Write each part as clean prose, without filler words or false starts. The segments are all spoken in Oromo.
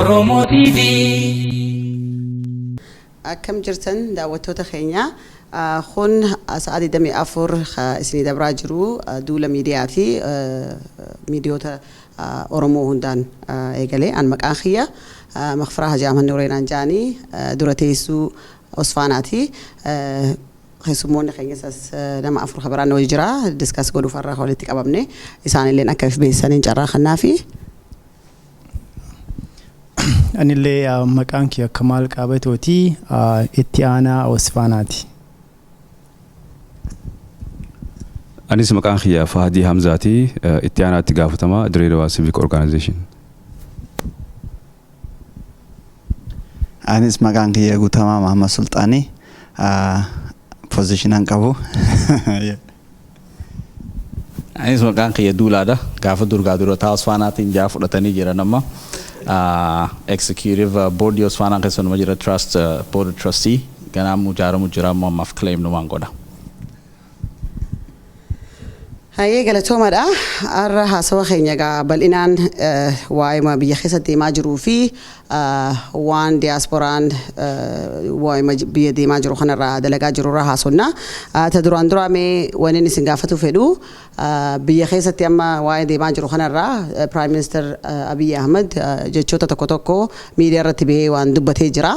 Oromoo TV. Akkam jirtan daawwattoota keenya kun sa'aatii 24 isinii dabraa jiru duula miidiyaati miidiyoota Oromoo hundaan eegalee an maqaan kiyya Maghfiraa Hajji Ahmad Nuureenaan jaanii dura teessuu Osfaanaati keessummoonni keenyas nama afur khabaraan wajjin jira diskas godhuuf har'a walitti qabamne isaanillee akka beessaniin carraa kannaafi anillee maqaan kiyya Kamaal Qaabatooti itti aanaa Osfaanaati. Anis maqaan kiyya Fahadii Hamzaati itti aanaatti gaafatamaa Dirreedawaa Civic Organization. Anis maqaan kiyya Guutamaa Mahammad Sultaanii position an qabu. Anis maqaan kiyya Duulaadha gaafa durgaa durotaa Osfaanaatiin jaa fudhatanii jiran amma executive board Osfaanaa keessuma jira trust board trustee ganaamu jaaramu jira amma ammaaf claim numaan godha. Hayyee galatoomadha har'a haasawa keenya gaa bal'inaan waa'ee biyya keessatti deemaa jiruu fi waan diasporaan waa'ee biyya deemaa jiru kanarraa dalagaa jirurraa haasofna. Ta duraan duraa mee wanni isin gaafatu fedhu biyya keessatti amma waa'ee deemaa jiru kanarraa Prime Minister Abiy Ahmed jechoota tokko tokko miidiyaa irratti bahee waan dubbatee jira.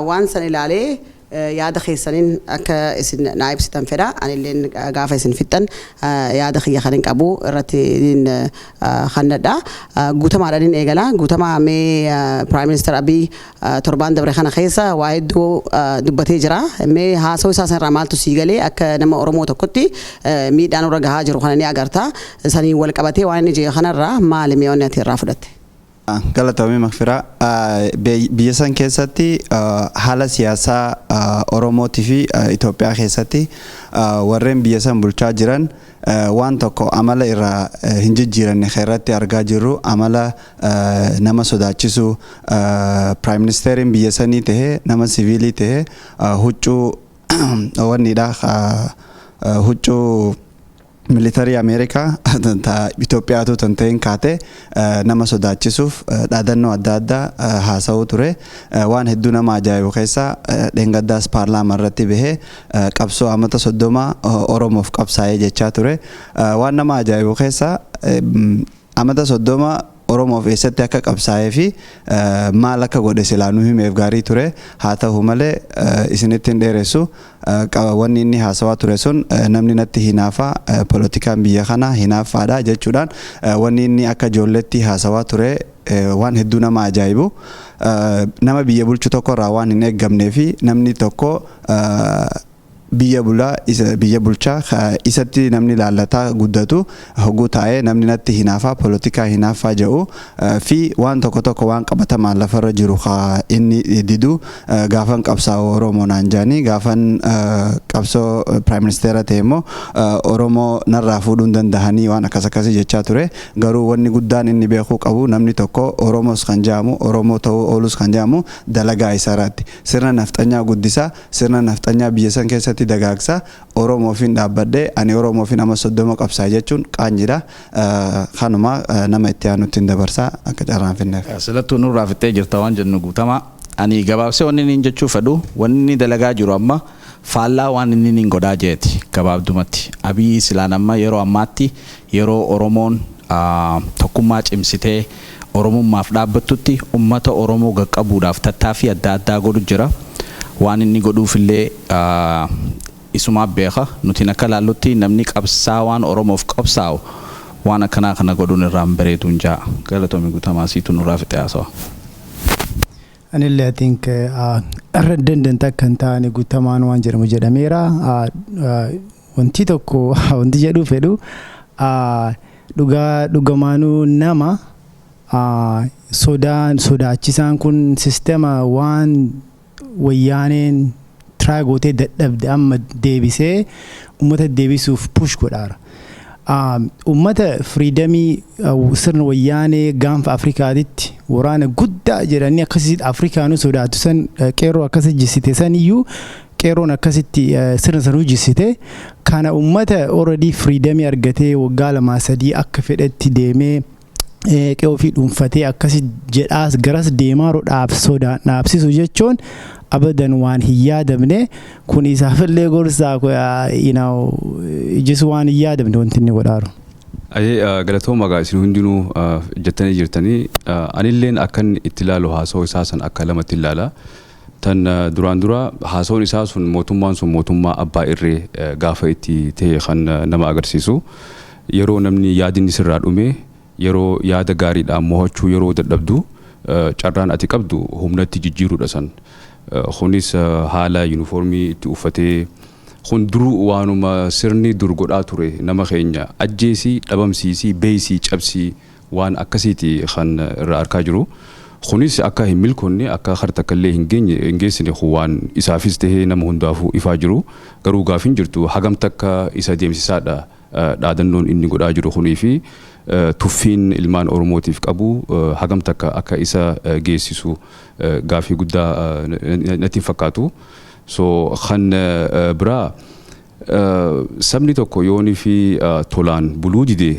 Waan san ilaalee yaada keessaniin akka isin naa ibsitan fedha anilleen gaafa isin fixxan yaada kiyya kan qabu irratti kannadha guutamaadhaan eegala guutamaa mee Prime Minister Abiy torbaan dabre kana keessa waa hedduu dubbatee jira mee haasoo isaa sanarraa maaltu sii galee akka nama Oromoo tokkotti miidhaan irra gahaa jiru kana ni agarta saniin wal qabatee waan inni jedhe kanarraa maali mee wanni ati irraa fudhatte? Galatoomii Maghfiraa biyya san keessatti haala siyaasaa Oromootii fi Itoophiyaa keessatti warreen biyya san bulchaa jiran waan tokko amala irraa hin jijjiiranne irratti argaa jirru amala nama sodaachisu Prime Ministeriin biyya sanii tahee nama siviilii tahee huccuu wannidha huccuu military America ta Itoophiyaa tu tanteen kaate nama sodaachisuuf dhaadannoo adda addaa haasa'uu ture waan hedduu nama ajaa'ibu keessa dheengaddaas paarlaamaa irratti bahee qabsoo amata 30 Oromoof qabsaa'ee jechaa ture waan nama ajaa'ibu keessa amata 30 Oromoof eessatti akka qabsaa'ee fi maal akka godhe silaanuu himeef gaarii ture haa ta'u malee isinitti hin dheeressu wanni inni haasawaa ture sun namni natti hinaafa politikaan biyya kana hinaafaadha jechuudhaan wanni inni akka ijoolletti haasawaa ture waan hedduu nama ajaa'ibu nama biyya bulchu tokko irraa waan hin eeggamnee fi namni tokko biyya bulchaa isatti namni lallataa guddatu hoguu taa'ee namni natti hinaafa politikaa hinaafaa jedhu fi waan tokko waan qabatamaan lafarra jiru inni didu gaafan qabsaa'oo Oromoo naan jaanii gaafan qabsoo Prime Minister ta'e immoo Oromoo narraa fuudhuu hin dandahanii waan akkasii jechaa ture garuu wanni guddaan inni beekuu qabu namni tokko Oromoos kan jaamu Oromoo ta'uu oolus kan jaamu dalagaa isaarratti sirna nafxanyaa guddisaa sirna nafxanyaa biyya san keessatti dagaagsa Oromoofin dhaabbadhee ani Oromoofin ama 30 qabsaa jechuun qaanjidha kanuma nama itti aanutti dabarsaa akka carraan finneef. Silattuu nurraa fixee jirta waan jennu Guutamaa ani gabaabsee wanni inni jechuu fedhu wanni dalagaa jiru amma faallaa waan inni godhaa jeeti gabaabdumatti Abiy silaan amma yeroo ammaatti yeroo Oromoon tokkummaa cimsitee Oromummaaf dhaabbattutti ummata Oromoo qaqqabuudhaaf tattaaffii adda addaa godhu jira. Waan inni godhuuf illee isuma beeka nuti akka laallutti namni qabsaa waan Oromoof qabsaa'u waan akkanaa kana godhuun irraa bareeduun jaa galatoomii Guutamaa siitu nurraa fixee haasawa. Anillee I think irra dandeenta kan taane Guutamaan waan jedhamu jedhameera wanti tokko wanti jedhu fedhu dhugamaanuu nama sodaachisaan kun sisteema waan wayyaaneen try gootee dadhabde amma deebisee ummata deebisuuf push godhaara. Ummata freedomii sirna wayyaanee gaanfa Afrikaatitti waraana guddaa jedhanii akkasitti Afrikaanuu sodaatu san qeerroo akkasitti jissite san iyyuu qeerroon akkasitti sirna sanuu jissite kana ummata already freedomii argatee waggaa 2-3 akka fedhetti deemee qe'ee ofii dhuunfatee akkasi jedhaas garas deemaaruudhaaf sodaan dhaabsisu jechuun abadan waan hin yaadamne kun isaafillee gorsaa ijis waan hin yaadamne wanti inni godhaaru. Galatooma egaa isin hundinuu jettanii jirtanii anilleen akkan itti ilaalu haasawaa isaa san akka lamatti ilaala. Tan duraan dura haasawaan isaa sun mootummaa abbaa irree gaafa itti ta'e kan nama agarsiisu. Yeroo namni yaadni sirraa dhume yeroo yaada gaariidhaan mo'achuu yeroo dadhabdu carraan ati qabdu humnatti jijjiiruudha san. Kunis haala yuunifoormii itti uffatee kun duruu waanuma sirni dur godhaa ture nama keenya ajjeesii dhabamsiisii beeysii cabsii waan akkasiiti kan irraa argaa jiru. Kunis akka hin milkoonne akka hartakkallee hin geessine waan isaafis tahee nama hundaafuu ifaa jiru garuu gaafin jirtu hagam takka isa deemsisaadha dhaadannoon inni godhaa jiru kunii fi tuffiin ilmaan Oromootiif qabu hagam takka akka isa geessisu gaafii guddaa natti fakkaatu. So kan biraa sabni tokko yoonii fi tolaan buluu dide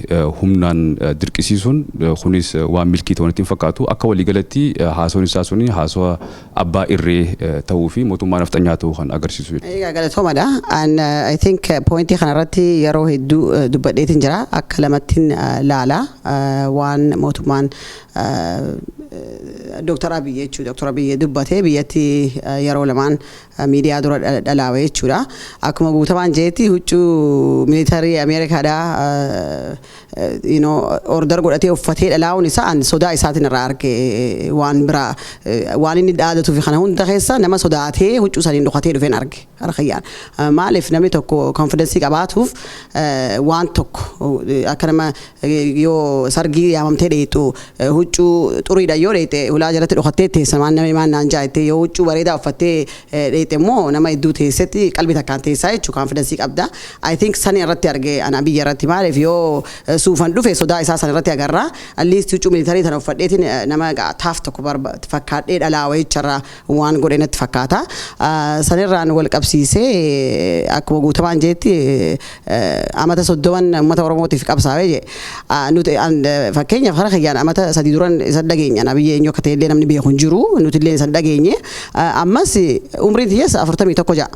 humnaan dirqisiisuun kunis waan milkii ta'uu natti fakkaatu. Akka waliigalatti haasawaan isaa suni haasawaa abbaa irree ta'uu fi mootummaa nafxanyaa ta'uu kan agarsiisu. Galatoomadha. And I think pointii kanarratti yeroo hedduu dubbadheetiin jira akka lamattiin laala waan mootummaan Dr. Abiy jechuudha. Dr. Abiy dubbatee biyyatti yeroo lamaan miidiyaa dura dhalaawee jechuudha. Akkuma guutamaan jeetti huccuu militarii Ameerikaadhaa order godhatee uffatee dhalaa'uun isaa sodaa isaatiin irraa arge waan biraa waan inni dhaadatu fi kana hunda keessa nama sodaatee huccuu saniin dhokatee dhufeen arge harkayyaan. Maaliif namni tokko konfidensii qabaatuuf waan tokko akka nama yoo sargii yaamamtee dheetu huccuu xuriidha yoo dheete ulaa jalatti dhokattee teessa maan naan jaa'ettee yoo huccuu bareedaa uffattee dheete immoo nama hedduu teessetti qalbii takkaan teessaa jechuu konfidensii qabda. I think sani irratti arge ana biyya irratti maaliif yoo suufan dhufe sodaa isaa san irratti agarra. At least huccuu militarii tana uffadheetiin nama taaf tokko fakkaadhee dhalaawee jecharraa waan godhe natti fakkaata. Sanirraan wal qabsiisee akkuma guutamaan jeetti amata 30 uummata Oromootiif qabsaa'ee jee. Nuti fakkeenyaaf hara kiyyaan amata 3 duran isa dhageenya na biyya eenyu akka ta'ellee namni beeku hin jiru nuti illee isa dhageenye. Ammas umriin tiyyaas 41 ja'a.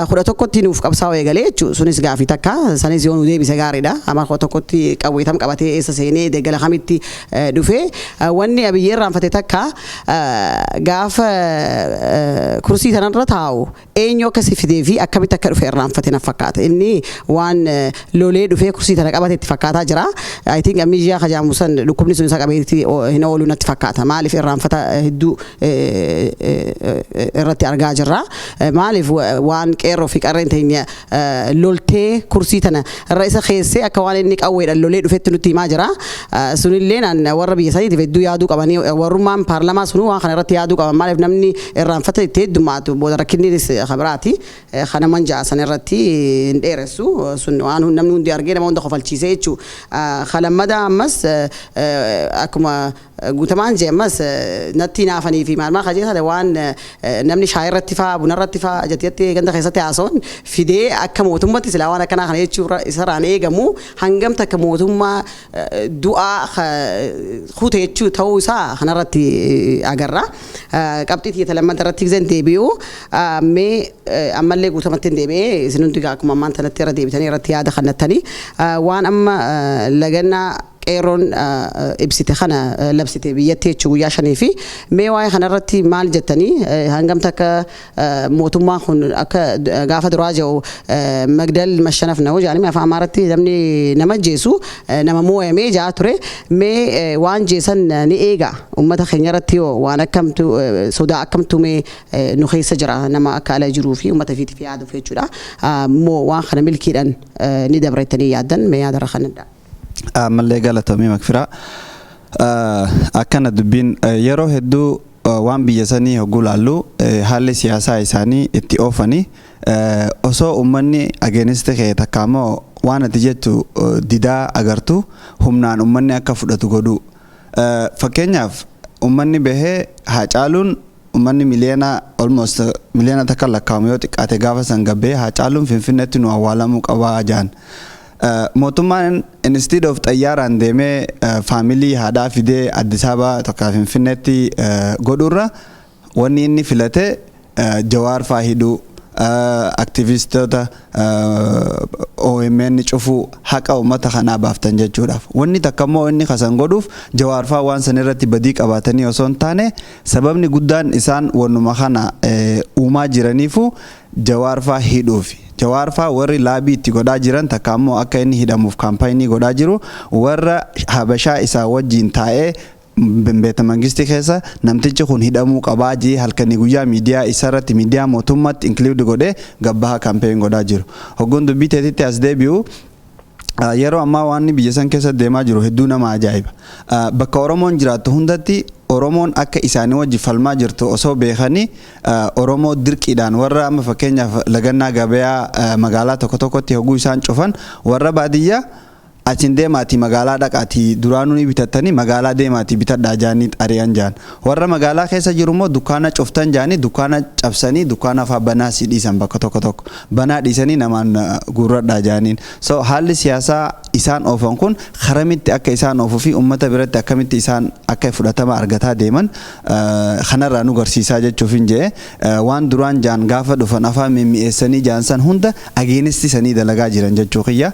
11tti nuuf qabsaa'uu eegalee jechuudha. Sunis gaafii takka sanis yoo nu deebise gaariidha. Amma 11tti qawweetam qabatee eessa seenee deeggala kamitti dhufee wanni Abiyyee irraanfate takka gaafa kursii sanarra taa'u eenyu akkasii fidee fi akkamitti akka dhufe irraanfate na fakkaata. Inni waan lolee dhufee kursii tana qabate itti fakkaataa jira. I think ammayyaa kajaamu san dhukkubni sun isa qabeetti hin oolu natti fakkaata. Maaliif irraanfata hedduu irratti argaa jirra. Maaliif waan qeerroo fi qarreen teenya loltee kursii tana irra isa keessee akka waan inni qawweedhaan lolee dhufetti nutti himaa jira. Sunillee warra biyya saniitiif hedduu yaaduu qabanii warrummaan paarlamaa sunuu waan kana irratti yaaduu qaban. Maaliif namni irraanfata itti heddummaatu booda rakkinnis kabiraati. Kana manjaa san irratti hin dheeressu. Sun waan namni hundi argee nama hunda kofalchiisee jechuu. Kalammada ammas akkuma guutamaan jee ammas natti naafanii fi maal kajeessa waan namni shaayii irratti faa buna irratti faa ajajatti ganda keessatti haasa'uun fidee akka mootummaatti silaa waan akkanaa kana jechuu isarraan eegamu hangamta akka mootummaa du'aa kute jechuu ta'uu isaa kanarratti agarra. Qabxii tiyya lammata irratti gizeen deebi'u mee ammallee guutamatti hin deebi'ee isin hundi akkuma ammaan tanatti irra deebitanii irratti yaada kannattanii waan amma lagannaa qeerroon ibsite kana labsite biyyatti jechuu guyyaa 5 fi mee waa'ee kanarratti maal jettanii hangamta akka mootummaa kun akka gaafa duraa jiru magdal mashanaf na hojii afaan Amaaraatti namni nama jeesu nama moo'amee jaa ture mee waan jeesan ni eega uummata keenya irratti yoo waan akkamtu sodaa akkamtu mee nu keessa jira nama akka ala jiruu fi uummata fiitiif yaaduuf jechuudha. Moo waan kana milkiidhaan ni dabrettanii yaaddan mee yaadarra kanadha. Mallee galatamii makfiraa akkana dubbiin yeroo hedduu waan biyya sanii hogguu laallu haalli siyaasaa isaanii itti oofanii osoo uummanni ageeniste kee takka ammoo waan ati jettu didaa agartu humnaan uummanni akka fudhatu godhu. Fakkeenyaaf uummanni bahee Haacaaluun uummanni miliyoona almost miliyoona takka lakkaa'amu yoo xiqqaate gaafa san gabbee Haacaaluun Finfinneetti nu awwaalamuu qabaa jaan. mootummaan instead of xayyaaraan deemee faamilii haadhaa fidee Addis Ababaa tokko Finfinneetti godhurra wanni inni filate Jawaar faa hidhuu aktivistoota OMN cufuu haqa uummata kanaa baaftan jechuudhaaf wanni takka immoo inni kasan godhuuf Jawaar faa waan san irratti badii qabaatanii osoo hin taane sababni guddaan isaan wannuma kana uumaa jiraniifu Jawaar faa hidhuufi. Jawaar faa warri laabii itti godhaa jiran takka immoo akka inni hidhamuuf kaampaayinii godhaa jiru warra habashaa isaa wajjin taa'ee beeta mangisti keessa namtichi kun hidhamuu qabaa jee halkanii guyyaa miidiyaa isarratti miidiyaa mootummaatti include godhee gabbaha kaampeen godhaa jiru. Hoggoon dubbii teetitti as deebi'u yeroo ammaa waan biyya san keessa deemaa jiru hedduu nama ajaa'iba. Bakka Oromoon jiraattu hundatti Oromoon akka isaanii wajji falmaa jirtu osoo beekanii Oromoo dirqiidhaan warra amma fakkeenyaaf lagannaa gabayaa magaalaa tokko tokkotti hogguu isaan cufan warra baadiyyaa achiin deemaati magaalaa dhaqaati duraanuu ni bitattanii magaalaa deemaati bitadhaa jaanii ari'an jaan warra magaalaa keessa jiru immoo dukkaana cuftan jaanii dukkaana cabsanii dukkaana faa banaa si dhiisan bakka tokko banaa dhiisanii namaan gurradhaa jaaniin so haalli siyaasaa isaan oofan kun karamitti akka isaan oofuu fi uummata biratti akkamitti isaan akka fudhatama argataa deeman kanarraa nu garsiisaa jechuufin jee waan duraan jaan gaafa dhufan afaan mimmi'eessanii jaansan hunda ageenistisanii dalagaa jiran jechuu kiyya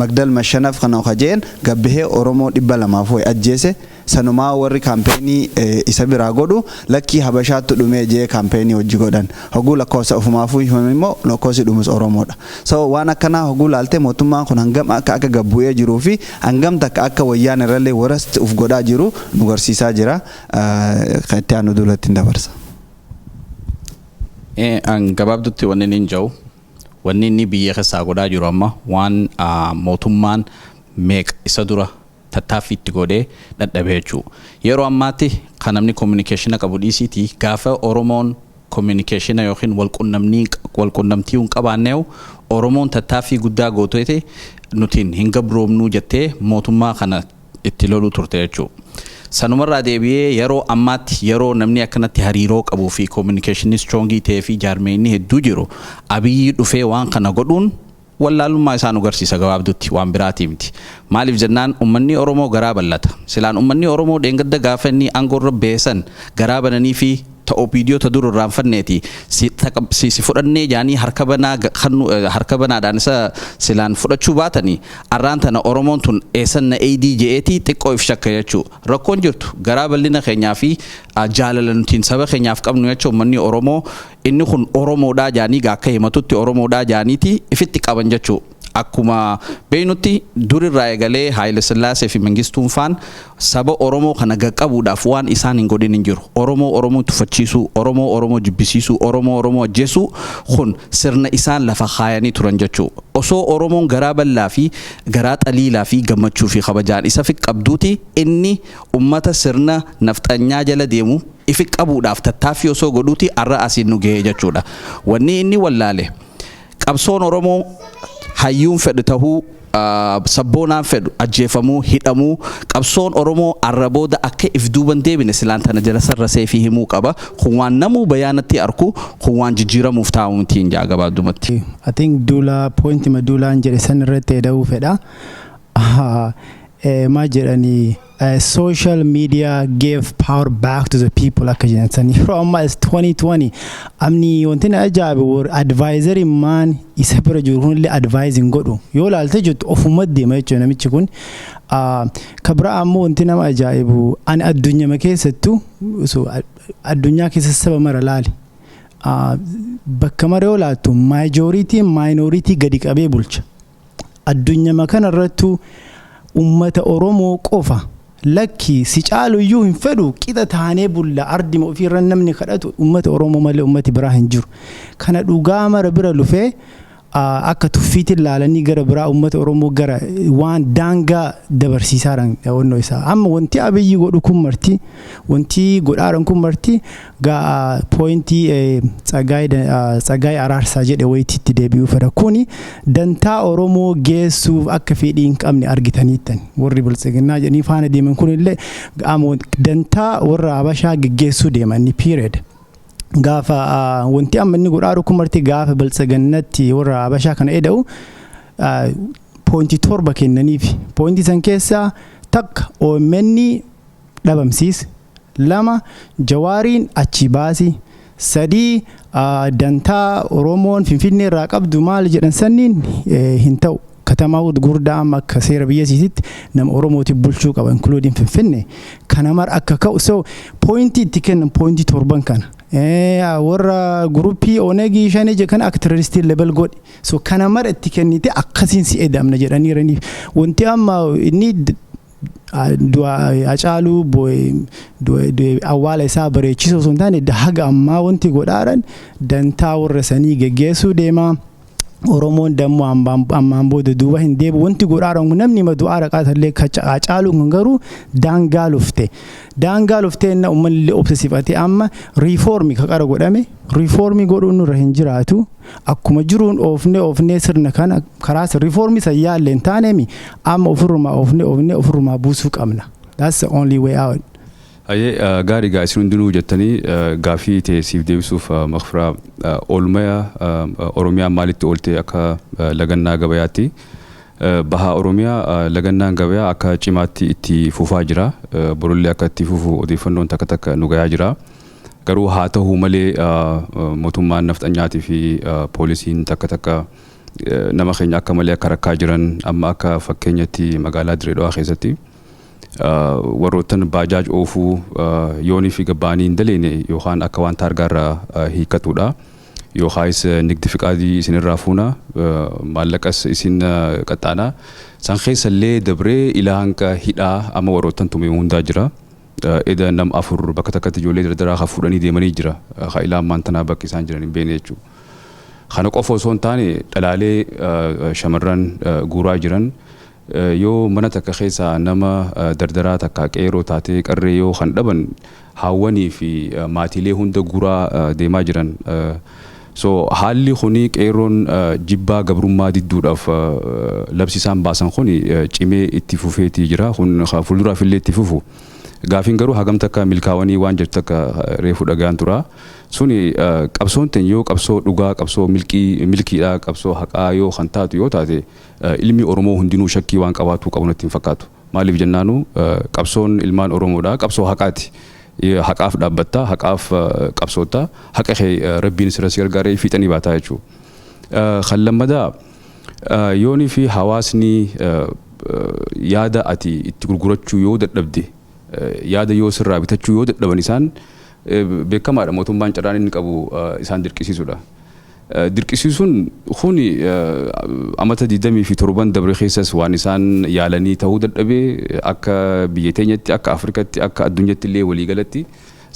Magdal Mashanaf kana khajeen gabbahee Oromoo 200 way ajjeese sanumaa warri kaampeenii isa biraa godhu lakkii habashaatti dhumee jee kaampeenii hojii godhan hoguu lakkoosa ofumaafuu himamimmoo lakkoosi dhumus Oromoodha so waan akkanaa hoguu laaltee mootummaan kun hangam akka gabbu'ee jiruu fi hangam takka akka wayyaan irrallee warasti uf godhaa jiru nu garsiisaa jira itti aanu duulatti dabarsa. An gabaabdutti wanni nin jau wanni inni biyya keessaa godhaa jiru amma waan mootummaan meeq isa dura tattaaffiitti godhee dadhabee jechuu yeroo ammaatti kan namni communication qabu dhiisiiti gaafa Oromoon communication yookiin walqunnamtii hin qabaanneewu Oromoon tattaaffii guddaa gooteete nutiin hin gabroomnuu jettee mootummaa kana itti loluu turte jechuu sanumarraa deebi'ee yeroo ammaatti yeroo namni akkanatti hariiroo qabuu fi communication strongii ta'ee fi jaarmeenii hedduu jiru Abiyyi dhufee waan kana godhuun wallaalummaa isaan agarsiisa gabaabdutti waan biraati miti maaliif jennaan ummanni Oromoo garaa ballata silaan ummanni Oromoo dheengadda gaafa inni aangorra beesan garaa bananii fi OPDO ta duru raanfanneeti si fudhannee jaanii harka banaadhaan isa silaan fudhachuu baatanii arraan tana Oromoon tun eessanna ADJ'ti xiqqoo if shakka jechuu rakkoon jirtu garaa bal'ina keenyaa fi jaalala nutiin saba keenyaaf qabnu jechuu ummanni Oromoo inni kun Oromoodhaa jaanii akka himatutti Oromoodhaa jaaniiti ifitti qaban jechuu akkuma beenutti durirraa eegalee Haile Sillaasee fi Mengistuun faan saba Oromoo kana qaqqabuudhaaf waan isaan hin godhin hin jiru Oromoo tufachiisuu Oromoo jibbisiisuu Oromoo ajjeesuu kun sirna isaan lafa kaayanii turan jechuu osoo Oromoon garaa bal'aa fi garaa xaliilaa fi gammachuu fi kabajaan isa fi qabduuti inni ummata sirna nafxanyaa jala deemu ifi qabuudhaaf tattaaffii osoo godhuuti arra asiin nu gahee jechuudha wanni inni wallaale qabsoon Oromoo hayyuun fedhu tahuu sabboonaan fedhu ajjeefamuu hidhamuu qabsoon Oromoo arrabooda akka if duuban deebine silaan tana jala sarrasee fi himuu qaba kun waan namuu bayaanatti arku kun waan jijjiiramuuf taa'u miti hin gabaabdumatti. I think duula pointi maduulaan jedhe san irratti eda'uu fedha. Ma jedhanii social media gave power back to the people akka jedhan yeroo ammaa is 2020 amni wanti na ajaa'ibe war advisory man isa bira jiru kunillee advising godhu yoo laalte jettu ofuma deema jechuudha namichi kun kabira ammoo wanti nama ajaa'ibu ani addunyaa keessattuu addunyaa keessa saba mara laali bakka mara yoo laattu majority minority gadi qabee bulcha addunyaa kana irrattu ummata Oromoo qofa lakki si caalu iyyuu hin fedhu qixa taanee bulla ardima ofiirra namni kadhatu ummata Oromoo malee ummati biraa hin jiru kana dhugaa mara bira lufee akka tuffiitti ilaalanii gara biraa ummata Oromoo gara waan daangaa dabarsiisaaran wannoo isaa amma wanti Abiyyi godhu kun marti wanti godhaaran kun marti gaa pointii Tsagaay Araarsaa jedhe wayititti deebi'uu fedha kuni dantaa Oromoo geessuuf akka fedhii hin qabne argitaniittan warri biltsiginnaa jedhanii faana deeman kunillee dantaa warra Habashaa geggeessuu deemanii period gaafa wanti amma inni godhaaru kun marti gaafa biltsigannatti warra Habashaa kana eda'u pointii 7 kennaniif. Pointii san keessaa takka OMN dhabamsiis, 2 Jawaariin achi baasi, 3 dantaa Oromoon Finfinnee irraa qabdu maal jedhan sanniin hin ta'u. Katamaa gurguddaa amma akka seera biyyasiitti nama Oromooti bulchuu qaba including Finfinnee. Kana mar akka ka'u so pointii itti kennan pointii 7 kana. Warra gruppii Onegii shanii je kan akka terroristii level godhi. So kana mar itti kennite akkasiin si edamna jedhaniiraniif. Wanti amma inni Hacaaluu awwaala isaa bareechisuu osoo hin taane haga ammaa wanti godhaaran dantaa warra sanii geggeessuu deemaa. Oromoon dammoo ammaan booda duuba hin deebi'u wanti godhaaran namni du'aa raqaatallee Hacaaluu kun garuu daangaa lufte. Daangaa luftee na uummanni obsesiifatee amma riifoormii kaqara godhame riifoormii godhuun nurra hin jiraatu. Akkuma jiruun oofnee sirna kana karaa riifoormii san yaallee hin taaneemi amma ofirrumaa buusuu qabna. That's the only way out. Ayyee gaarii gaa isin hundinuu jettanii gaafii ta'e siif deebisuuf Maghfiraa oolmaya Oromiyaa maalitti oolte akka lagannaa gabayaatti. Baha Oromiyaa lagannaan gabayaa akka cimaatti itti fufaa jira. Borollee akka itti fufu odeeffannoon takka nu gayaa jira. Garuu haa ta'u malee mootummaan nafxanyaatii fi poolisiin takka nama keenya akka malee akka rakkaa jiran amma akka fakkeenyatti magaalaa Dirreedawaa keessatti. Warroottan baajaaj oofuu yoonii fi gabbaanii hin daleene yookaan akka waan taargaarraa hiikkatudha. Yookaayis nigdi fiqaadii isinirraa fuuna maallaqas isin qaxxaana. San keessallee dabree ilaa hanga hidhaa amma warroottan tumee hundaa jira. Eda nam 4 bakka takkatti ijoollee dardaraa haa fuudhanii deemanii jira. Haa ilaa ammaan tanaa bakki isaan jiran hin beekne jechuudha. Kana qofa osoo hin taane dhalaalee shamarran guuraa jiran. Yoo mana takka keessaa nama dardaraa takka qeeroo taatee qarree yoo kan dhaban hawwanii fi maatiilee hunda guuraa deemaa jiran. So haalli kuni qeeroon jibbaa gabrummaa didduudhaaf labsisaan baasan kuni cimee itti fufeetii jira. Kun fuulduraaf illee itti fufu. Gaafiin garuu hagam takka milkaawanii waan jirtu takka reefu dhagaan tura. Suni qabsoon ta'e yoo qabsoo dhugaa qabsoo milkiidhaa qabsoo haqaa yoo kan taatu yoo taate ilmi Oromoo hundinuu shakkii waan qabaatu qabu natti hin fakkaatu. Maaliif jennaanu qabsoon ilmaan Oromoodhaa qabsoo haqaati. Haqaaf dhaabbattaa haqaaf qabsoottaa haqa kee rabbiin sirra si gargaaree fiixanii baataa jechuudha. Kan lammadaa yoonii fi hawaasni yaada ati itti gurgurachuu yoo dadhabde yaada yoo sirraa bitachuu yoo dadhaban isaan beekamaadha mootummaan carraan inni qabu isaan dirqisiisudha. Dirqisiisuun kuni amata 27 dabre keessas waan isaan yaalanii ta'uu dadhabee akka biyya teenyatti akka Afrikaatti akka addunyaatti illee waliigalatti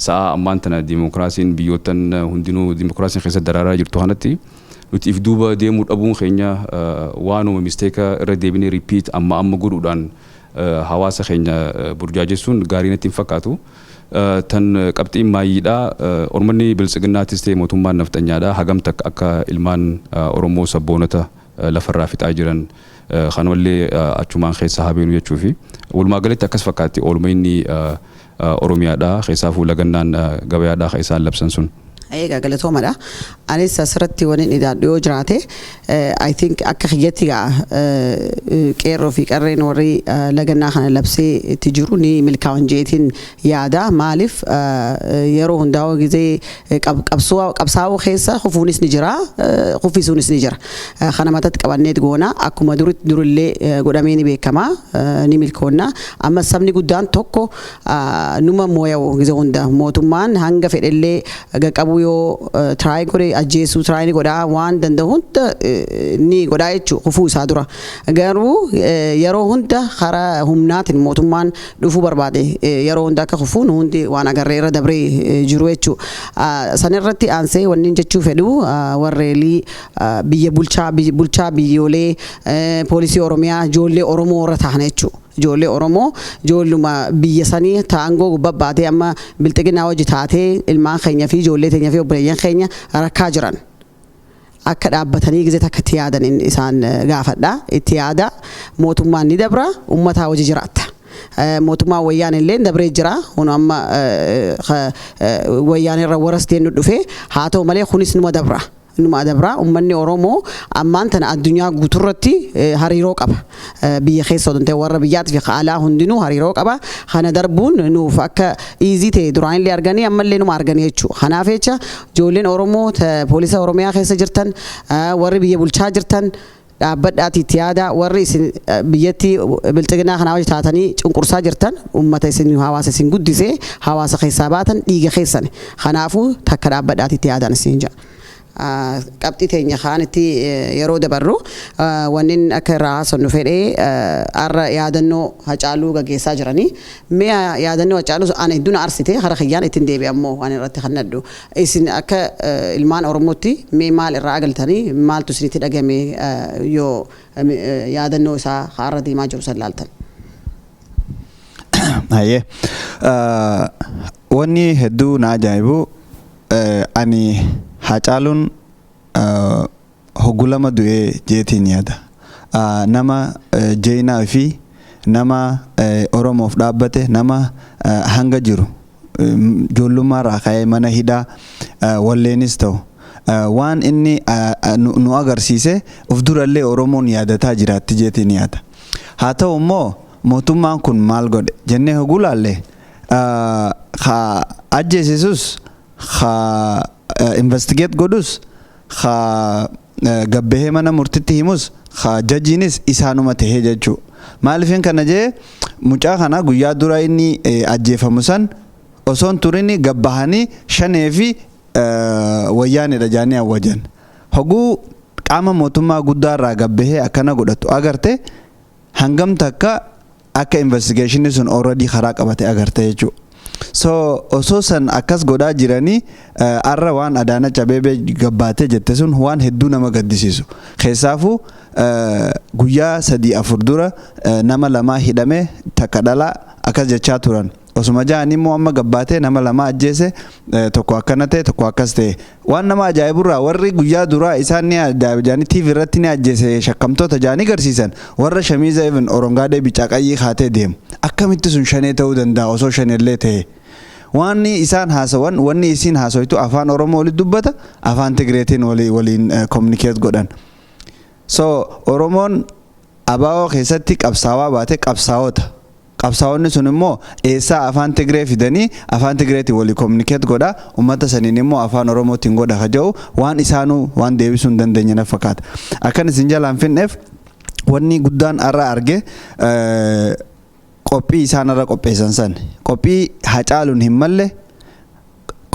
sa'a ammaan tana dimokiraasiin biyyoottan hundinuu dimokiraasiin keessa daraaraa jirtu kanatti nuti if duuba deemuu dhabuun keenya waanuma misteeka irra deebinee ripiit amma godhuudhaan hawaasa keenya burjaajessuun gaarii natti hin fakkaatu. Tan qabxiin maayyiidhaa ormanni biltsiginnaattis ta'e mootummaan nafxanyaadhaa hagam takka akka ilmaan Oromoo sabboonota lafarraa fixaa jiran kanallee achumaan keessa habeenu jechuufi walumaa galatti akkas fakkaatti oolmayni Oromiyaadhaa keessaafuu lagannaan gabayaadhaa kan isaan labsan sun. Egaa galatoomadha. Anis asirratti waliin idaadhu yoo jiraate I think akka kiyyatti qeerroo fi qarreen warri lagannaa kana labsee itti jiru ni milkaa'an jeetiin yaada. Maaliif yeroo hundaa'u gizee qabsaa'uu keessa hufuunis ni jira huffisuunis ni jira. Kana matatti qabanneet goona akkuma durillee godhamee ni beekama ni milkoonna. Amma sabni guddaan tokko numa mooya'u gizee hunda mootummaan hanga fedhellee qabu yoo tiraay godhe ajjeesuu tiraay ni godhaa waan danda'u hunda ni godhaa jechuudha hufuu isaa dura. Garuu yeroo hunda karaa humnaatiin mootummaan dhufuu barbaade yeroo hunda akka hufuun hundi waan agarreera dabree jiru jechuudha. Sanirratti aansee wanni jechuu fedhu warreelii biyya bulchaa biyyoolee poolisii Oromiyaa ijoollee Oromoo irra taa'an jechuudha. Ijoollee Oromoo ijoolluma biyya sanii taangoo gubbaatee amma bilxiginaa hojii taatee ilmaan keenya fi ijoollee teenya fi obboleeyyan keenya rakkaa jiran akka dhaabbatanii gizee takka itti yaadan isaan gaafadha. Itti yaada mootummaan ni dabra uummataa hojii jiraatta. Mootummaan wayyaan illee dabree jira kun amma wayyaan irra warasteen dhufe haa ta'u malee kunis numa dabra. numa adabra ummanni oromoo ammaan tana addunyaa guuturratti hariiroo qaba biyya keessa odonte warra biyyaat fi alaa hundinuu hariiroo qaba kana darbuun nuuf akka easy ta'e duraan illee arganii ammallee numa arganii jechuudha kanaaf jecha ijoolleen oromoo poolisa oromiyaa keessa jirtan warri biyya bulchaa jirtan dhaabbadhaati itti yaada warri isin biyyatti bilchiginaa kanaa wajji taatanii cunqursaa jirtan ummata isin hawaasa isin guddisee hawaasa keessaa baatan dhiiga keessan kanaafuu takka dhaabbadhaati itti yaadan isin jedha. Qabxii teenya kaanitti yeroo dabarru wannin akka irraa haasofnu fedhee arra yaadannoo Hacaaluu gaggeessaa jiranii mee yaadannoo Hacaaluu ana hedduu na arsite hara kiyyaan ittiin deebi'e ammoo waan irratti kannadhu isin akka ilmaan Oromootti mee maal irraa agaltanii maaltu isinitti dhagame yoo yaadannoo isaa har'a deemaa jiru san laaltan. Hayyee wanni hedduu na ajaa'ibu ani Hacaaluun hoggulama du'ee jeetiin yaada nama jeenaa fi nama Oromoof dhaabbate nama hanga jiru ijoollummaa irraa ka'ee mana hidhaa walleenis ta'u waan inni nu agarsiise of durallee Oromoon yaadataa jiraatti jeetiin yaada haa ta'u immoo mootummaan kun maal godhe jennee hoggulaallee ajjeesisus investigate godhus gabbahee mana murtitti himus jajjiinis isaanuma tahee jechuu maaliifin kana jee mucaa kana guyyaa dura inni ajjeefamu san osoon turini gabbahanii shanee fi wayyaanidha jaanii awwajan hoguu qaama mootummaa guddaa irraa gabbahee akkana godhatu agarte hangam takka akka investigationni sun already karaa qabate agarte jechuu so osoo san akkas godhaa jiranii arra waan Adaanach Abeebee gabbaatee jette sun waan hedduu nama gaddisiisu keessaafuu guyyaa 3-4 dura nama lamaa hidhame takka dhalaa akkas jechaa turan osuma jaanii immoo amma gabbaatee nama lama ajjeese tokko akkana ta'e tokko akkas ta'e waan nama ajaa'iburraa warri guyyaa duraa isaan ni jaanii TV irratti ni ajjeese shakkamtoota jaanii garsiisan warra shamiiza even orongaadee bicaa qayyii kaatee deemu akkamitti sun shanee ta'uu danda'a osoo shaneellee ta'e wanni isaan haasawan wanni isiin haasoytu afaan Oromoo waliin dubbata afaan Tigreetiin waliin communicate godhan so Oromoon abaawoo keessatti qabsaawaa baate qabsaawonni sun immoo eessaa afaan Tigree fidanii afaan Tigreetiin walii communicate godha ummata saniin immoo afaan Oromootiin godha kaja'u waan isaanuu waan deebisuu hin dandeenye na fakkaata akkan isin jalaan finneef wanni guddaan arra arge qophii isaan irra qopheessan san qophii Hacaaluun hin malle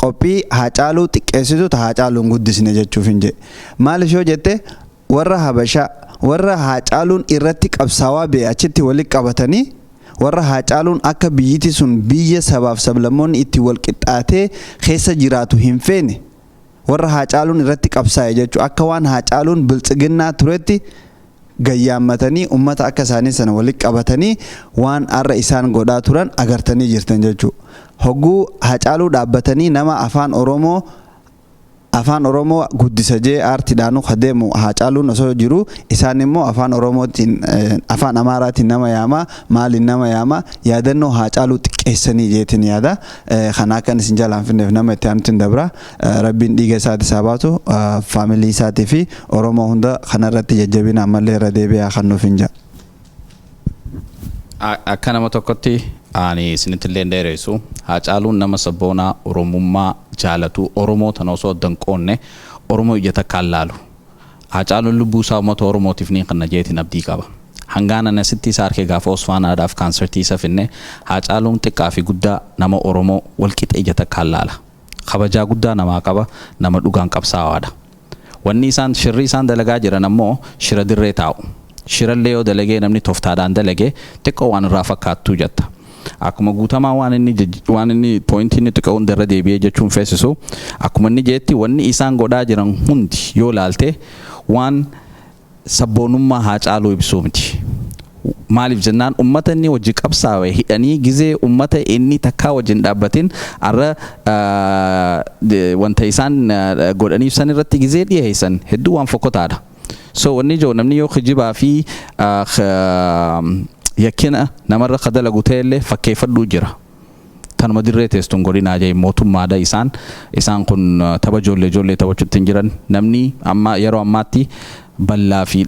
qophii Hacaaluu xiqqeessitu ta Hacaaluun guddisne jechuuf hin jee maaliif yoo jette warra Habashaa warra Hacaaluun irratti qabsaawaa bee achitti walitti qabatanii warra Hacaaluun akka biyyiti sun biyya sabaaf sablammoonni itti wal qixxaatee keessa jiraatu hin feene warra Hacaaluun irratti qabsaa'e jechuu akka waan Hacaaluun biltsiginnaa turetti gayyaammatanii ummata akka isaanii sana walitti qabatanii waan arra isaan godhaa turan agartanii jirtan jechuu hogguu Hacaaluu dhaabbatanii nama afaan Oromoo guddisa jee aartiidhaanu kadeemu Hacaaluun osoo jiru isaan immoo afaan Oromootiin afaan Amaaraatiin nama yaama maaliin nama yaama yaadannoo Hacaaluu xiqqeessanii jeetiin yaada kana kan isin jalaan finneef nama itti aanutiin dabra rabbiin dhiiga isaati isaa baatu faamilii isaatii fi Oromoo hunda kanarratti jajjabina ammallee irra deebi'aa kan nuuf hin jaa. Akka nama tokkotti ani isinittillee dheeressu Hacaaluun nama sabboonaa Oromummaa jaalatu Oromoo tan osoo danqoonne Oromoo ijata kallaalu Hacaaluun lubbuu isaa uummata Oromootiif ni kan jeetiin abdii qaba hangaana nasitti isaa harkee gaafa Osfaanaadhaaf kaansertii isa finne Hacaaluun xiqqaa fi guddaa nama Oromoo walqixa ijata kallaala kabajaa guddaa namaa qaba nama dhugaan qabsaawaadha wanni isaan shirri isaan dalagaa jiran ammoo shira dirree taa'u shirallee yoo dalagee namni toftaadhaan dalagee xiqqoo waan irraa fakkaattuu jetta akkuma guutamaa waan inni pointii inni xiqqoo hundarra deebi'ee jechuun feesisu akkuma inni jeetti wanni isaan godhaa jiran hundi yoo laalte waan sabboonummaa Hacaaluu ibsuu miti maaliif jennaan ummata inni wajji qabsaa'e hidhanii gizee ummata inni takkaa wajjin dhaabbatin arra wanta isaan godhaniif san irratti gizee dhiyeessan hedduu waan fokkotaadha so wanni joo namni yoo kijibaa fi yakkina namarra kadalagu ta'ellee fakkeeffadhuu jira tanuma dirree teessuun godina ajaa'i mootummaadha isaan kun tapha ijoollee taphachuutti hin jiran namni amma yeroo ammaatti ballaa fi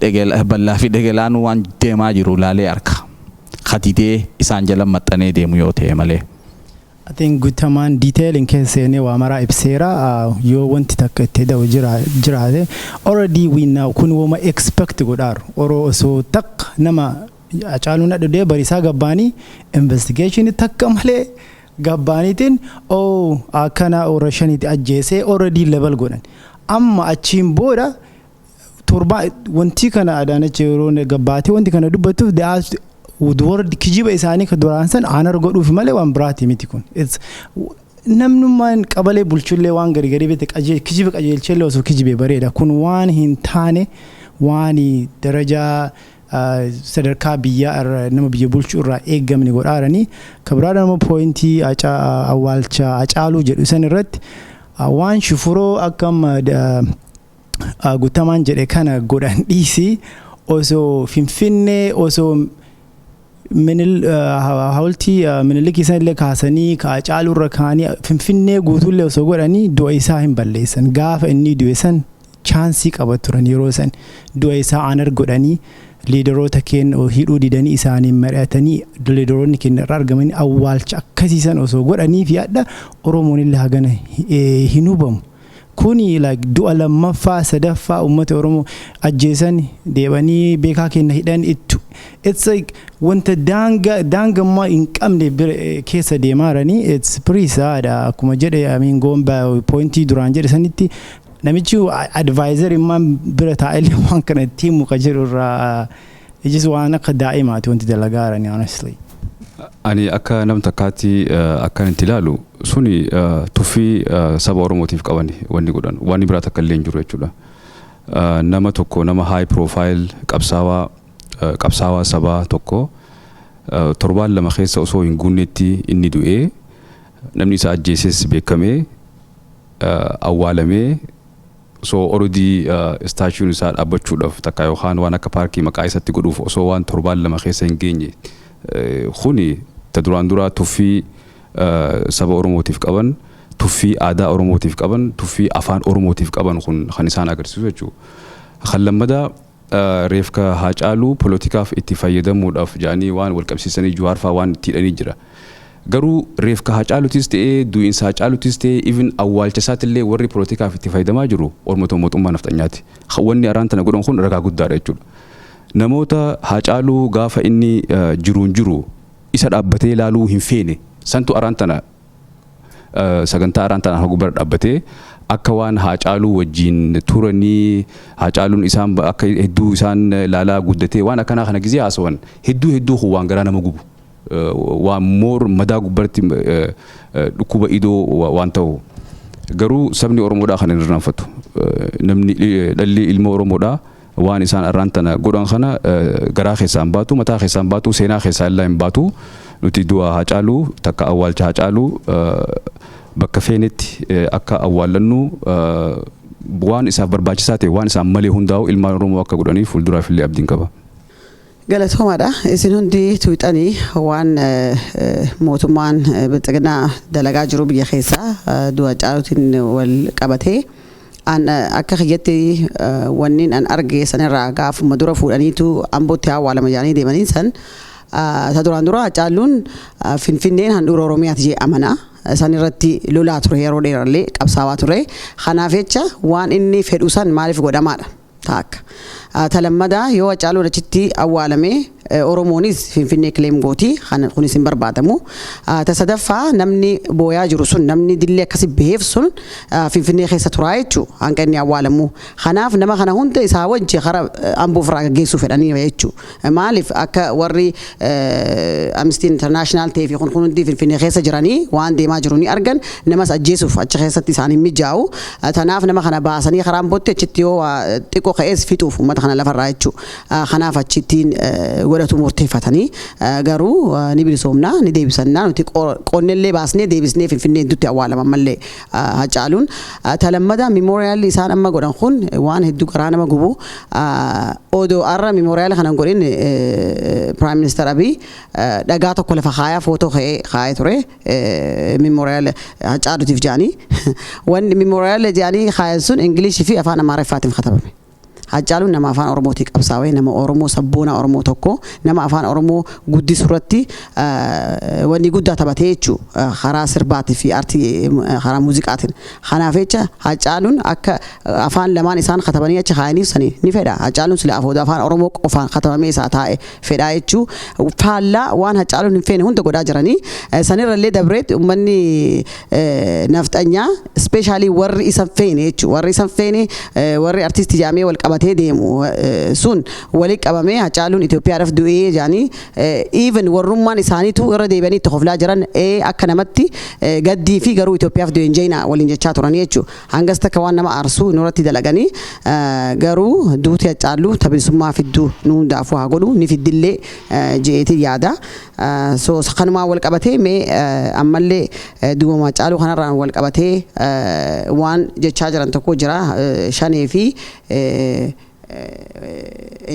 dhegelaan waan deemaa jiru laalee harka katitee isaan jala maxxanee deemu yoo ta'e malee. I think Guutamaan detailing keessanii waa maraa ibseera yoo wanti takka itti da'u jiraate already we know kun wama expect godhaaru oroo osoo takka nama Hacaaluun dhadhee bariisaa gabbaanii investigation takka malee gabbaaniitiin akkana orra shaniitti ajjeesee already level godhan amma achiin booda torba wanti kana Adaanach yeroo gabbaatee wanti kana dubbatuuf word kijiba isaanii ka duraan san aanar godhuuf malee waan biraati miti kun namnummaan qabalee bulchullee waan gari beete kijiba qajeelchellee osoo kijibee bareeda kun waan hin taane waan darajaa sadarkaa biyyaa nama biyya bulchuu irraa eeggamni godhaaranii kabiraadha nama poointii awwaalcha Hacaaluu jedhu san irratti waan shufuroo akkam Guutamaan jedhe kana godhan dhiisi osoo Finfinnee osoo hawultii Minilikii sanillee kaasanii ka Hacaaluu irra kaanii Finfinnee guutuullee osoo godhanii du'a isaa hin balleessan gaafa inni du'e san chaansii qaba turan yeroo san du'a isaa aanar godhanii liidaroota keenya hidhuu didanii isaanii mari'atanii liidaroonni keenya irraa argamanii awwaalcha akkasiisan osoo godhanii fi adda Oromoon illee hagana hin hubamu. Kuni like du'a lammaffaa sadaffaa uummata Oromoo ajjeesan deebanii beekaa keenya hidhan it's like wanta daangammaa hin qabne keessa deemaaranii it's pretty sad akkuma jedhe going by pointii duraan jedhe sanitti namichi advisor immaan bira taa'ellee waan kana ittiin muka jiru irraa ijis waan akka daa'imaati wanti dalagaarani honestly. Ani akka nam takkaatti akkan itti ilaalu suni tuffii saba Oromootiif qabani wanni godhan wanni biraa takka illee hin jiru jechuudha. Nama tokko nama high profile qabsaawaa sabaa tokko torbaan lama keessa osoo hin guunnetti inni du'ee namni isa ajjeeses beekamee awwaalamee so already statue isaa dhaabbachuudhaaf takka yookaan waan akka paarkii maqaa isatti godhuuf osoo waan torbaan lama keessa hin geenye kuni ta duraan duraa tuffii saba Oromootiif qaban tuffii aadaa Oromootiif qaban tuffii afaan Oromootiif qaban kun kan isaan agarsiisu jechuudha. Kan lammadaa reefka Hacaaluu poolitikaaf itti fayyadamuudhaaf jedhanii waan wal qabsiisanii Jawaar fa'aa waan itti hidhanii jira. Garuu reefka Hacaaluutis ta'ee du'iinsa Hacaaluutis ta'ee even awwaalcha isaatillee warri poolitikaaf itti fayyadamaa jiru Oromoo mootummaa naftanyaati. Wanni araan tana godhan kun ragaa guddaadha jechuudha. Namoota Hacaaluu gaafa inni jiru isa dhaabbatee ilaaluu hin feene santu araan tana sagantaa araan tana hagubara dhaabbatee akka waan Hacaaluu wajjin turanii Hacaaluun isaan akka hedduu isaan laalaa guddatee waan akkanaa kana gizee haasawan hedduu waan garaa nama gubu waan moor madaa gubbarti dhukkuba idoo waan ta'u garuu sabni Oromoodhaa kan hin irraanfatu namni dhalli ilma Oromoodhaa waan isaan arraan tana godhan kana garaa keessaan baatu mataa keessaan baatu seenaa keessaa illee hin baatu nuti du'a Hacaaluu takka awwaalcha Hacaaluu bakka feenetti akka awwaalannu waan isaaf barbaachisaa ta'e waan isaan malee hundaa'u ilmaan Oromoo akka godhanii fuulduraaf illee abdiin qaba. Galatoomaadha isin hundi tuuxanii waan mootummaan bilxiginaa dalagaa jiru biyya keessaa du'a Hacaaluutiin wal qabatee akka kiyyatti wanniin an arge sanirraa gaafuma dura fuudhaniitu Ambootti awwaalama jedhanii deemanii san ta duraan dura Hacaaluun Finfinneen handhuura Oromiyaati jee amana sanirratti lolaa ture yeroo dheerallee qabsaawaa ture kanaaf jecha waan inni fedhu san maaliif godhamaadha taakka talammada yoo Hacaaluun achitti awwaalame Oromoonis Finfinnee claim gooti kunis hin barbaadamu ta sadaffaa namni booyaa jiru sun namni dillee akkasi beef sun Finfinnee keessa turaa jechuu hanga inni awwaalamu kanaaf nama kana hunda isaa wajji kara Amboof irraa gaggeessuu fedhanii jechuu maaliif akka warri Amnesty International ta'e fi kun hundi Finfinnee keessa jiranii waan deemaa jiru ni argan namas ajjeesuuf achi keessatti isaan hin mijaa'u tanaaf nama kana baasanii karaa Ambootti achitti yoo xiqqoo ka'ees fixuuf uummata kana lafarraa jechuu kanaaf achittiin godhatu murteeffatanii garuu ni bilisoomna ni deebisannaa nuti qonnellee baasnee deebisnee finfinnee dutti awwaalaman mallee Hacaaluun talammada memorial isaan amma godhan kun waan hedduu garaa nama gubu odoo arra memorial kanan godhin Prime Minister Abiy dhagaa tokko lafa kaayaa footoo kaayee ture memorial Hacaaluutiif jaanii wanni memorial jaanii kaayan sun English fi afaan Amaariffaatiin katabame. Hacaaluun nama afaan Oromootii qabsaa'ee nama Oromoo sabboona Oromoo tokko nama afaan Oromoo guddisuurratti wanni guddaa taphatee jechuudha karaa sirbaatii fi aartii karaa muuziqaatiin. Kanaaf jecha Hacaaluun akka afaan lamaan isaan katabanii achi kaayaniif sanii ni fedha. Hacaaluun sila afaan Oromoo qofaan katabamee isaa taa'e fedha jechuudha. Faallaa waan Hacaaluun hin feene hunda godhaa jiranii sanirrallee dabreet uummanni nafxanyaa ispeeshaalii warri isa feene jechuudha. Warri isa feene warri artistii jaamee wal qabatee deemu sun wali qabamee Hacaaluun Itoophiyaadhaaf du'ee jaanii even warrummaan isaaniitu irra deebi'anii itti hoflaa jiran akka namatti gaddii fi garuu Itoophiyaaf du'een jeena waliin jechaa turan jechuudha. Hangas takka waan nama arsuu nurratti dalaganii garuu duuti Hacaaluu bilisummaa fidduu nu hundaafuu haa godhu ni fiddillee jeetii yaada. So kanumaan wal qabatee mee ammallee du'uma Hacaaluu kanarraan wal qabatee waan jechaa jiran tokko jira shanee fi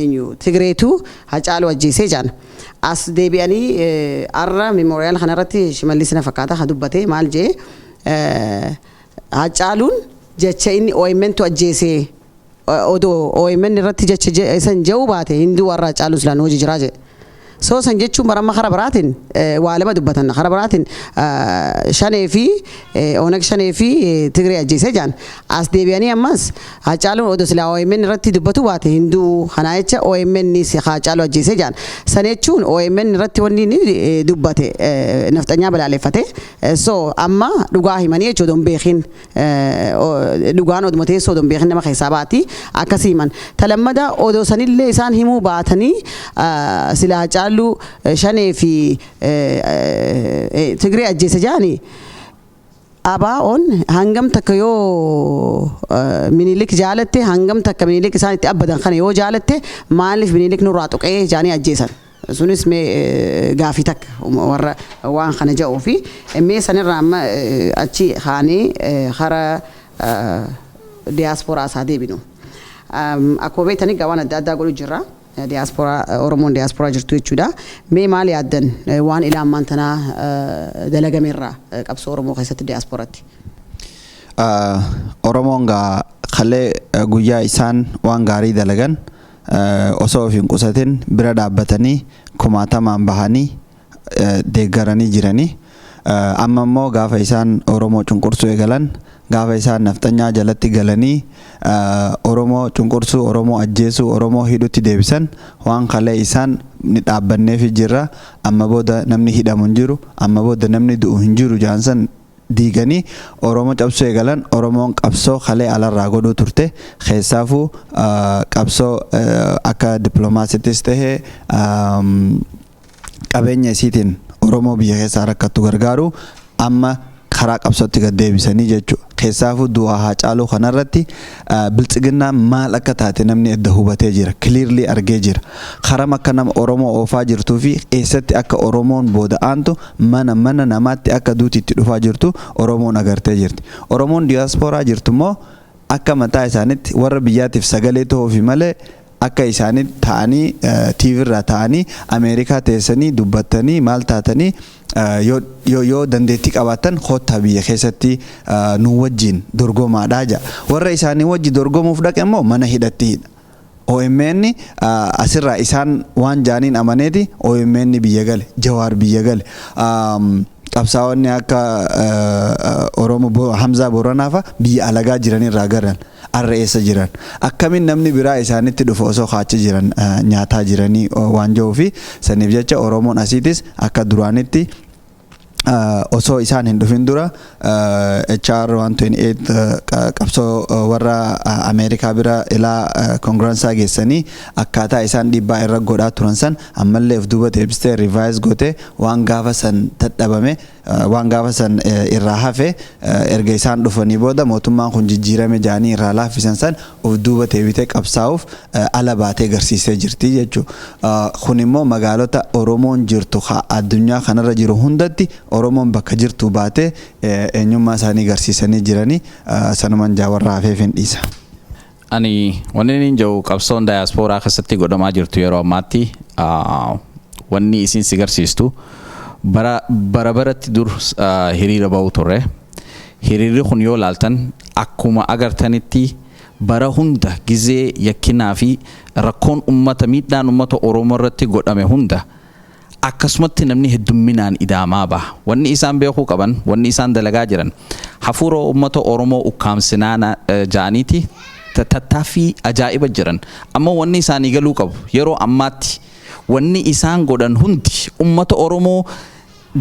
enyu Tigreetu Hacaaluu ajjeesee jaan as deebi'anii arra memorial kanarratti Shimallis na fakkaata ha dubbatee maal jee Hacaaluun jecha inni OMN tu ajjeesee odoo OMN irratti jecha isan jedhu baate hinduu warra Hacaaluu silaan hojii jiraa jee so san jechuun baramma khara baraatin waa lama dubbatan khara baraatin shanee fi onag shanee fi Tigree ajjeesee jaan as deebi'anii ammas Hacaaluun odoo silaa OMN irratti dubbatu baate hinduu kanaa jecha OMN ni si Hacaaluu ajjeesee jaan san jechuun OMN irratti wanni ni dubbate nafxanyaa balaaleffate so amma dhugaa himanii jechuudha don beekin dhugaan oduma teessoo don beekin nama keessaa baati akkasii himan talammada odoo sanillee isaan himuu baatanii silaa Hacaaluu shanee fi Tigree ajjeese jaani abaa'oon hangam takka yoo Minilik jaalatte hangam takka Minilik isaan itti abbadan kana yoo jaalatte maaliif Minilik nurraa tuqee jaanii ajjeesan sunis mee gaafii takka warra waan kana jedhuu fi mee sanirraa amma achi haanii hara diiyaasporaa isaa deebinu akkuma beektanii waan adda addaa godhu jirra. Diaspora Oromoon diaspora jirtu jechuudha. Mee maal yaaddan waan ilaamaan tanaa dalagameerraa qabsoo Oromoo keessatti diasporatti? Oromoon kallee guyyaa isaan waan gaarii dalagan osoo of hin qusatin bira dhaabbatanii kumaatamaan bahanii deeggaranii jiranii amma immoo gaafa isaan Oromoo cunqursuu eegalan gaafa isaan nafxanyaa jalatti galanii Oromoo cunqursuu Oromoo ajjeesuu Oromoo hidhutti deebisan waan kallee isaan ni dhaabbanneef jirra amma booda namni hidhamu hin jiru amma booda namni du'u hin jiru jaansan diiganii Oromoo cabsuu eegalan Oromoon qabsoo kallee alarraa godhuu turte keessaafuu qabsoo akka dippiloomaasiittis tahee qabeenya isiitiin Oromoo biyya keessaa rakkattu gargaaru amma karaa qabsootti gad deebisanii jechuudha. Keessaafuu du'aa Hacaaluu kanarratti biltsiginnaa maal akka taate namni edda hubatee jira. Clearly argee jira. Karam akka nama Oromoo oofaa jirtuu fi eessatti akka Oromoon booda aantu mana namaatti akka duuti itti dhufaa jirtu Oromoon agartee jirti. Oromoon diiyaasporaa jirtu immoo akka mataa isaanitti warra biyyaatiif sagalee ta'uufi malee akka isaanii ta'anii TV irraa ta'anii Ameerikaa teessanii dubbatanii maal taatanii yoo dandeettii qabaatan hotta biyya keessatti nu wajjin dorgomaadhaa jira. Warra isaanii wajji dorgomuuf dhaqe immoo mana hidhatti hidha. OMN asirraa isaan waan jaaniin amaneeti OMN biyya gale Jawaar biyya gale. Qabsaa'onni akka Oromoo Hamzaa Booranaafaa biyya alagaa jiranirraa garan arreessa jiran akkamiin namni biraa isaanitti dhufu osoo kaachi jiran nyaataa jiranii waan jiru fi saniif jecha Oromoon asiitis akka duraanitti osoo isaan hin dhufin dura HR 128 qabsoo warra Ameerikaa bira ilaa Kongireessaa geessanii akkaataa isaan dhiibbaa irra godhaa turan san ammallee of duuba deebistee revise gootee waan gaafa san dadhabame waan gaafa san irraa hafe erga isaan dhufanii booda mootummaan kun jijjiirame jaanii irraa laaffisan san of duuba deebitee qabsaa'uuf ala baatee agarsiisee jirti jechuudha. Kun immoo magaalota Oromoon jirtu addunyaa kanarra jiru hundatti Oromoon bakka jirtu baatee eenyummaa isaanii agarsiisanii jiranii sanumaan jaawarraa hafeef hin dhiisa. Ani wanni niin jiru qabsoon daayaspooraa keessatti godhamaa jirtu yeroo ammaatti wanni isin si agarsiistu bara baratti dur hiriira ba'u turre. Hiriirri kun yoo laaltan akkuma agartanitti bara hunda gizee yakkinaa fi rakkoon ummata miidhaan ummata Oromoo irratti godhame hunda akkasumatti namni heddumminaan idaamaa baha. Wanni isaan beekuu qaban, wanni isaan dalagaa jiran hafuura ummata Oromoo ukkaamsinaa jaaniiti tattaaffii ajaa'iba jiran. Amma wanni isaanii galuu qabu yeroo ammaatti wanni isaan godhan hundi ummata Oromoo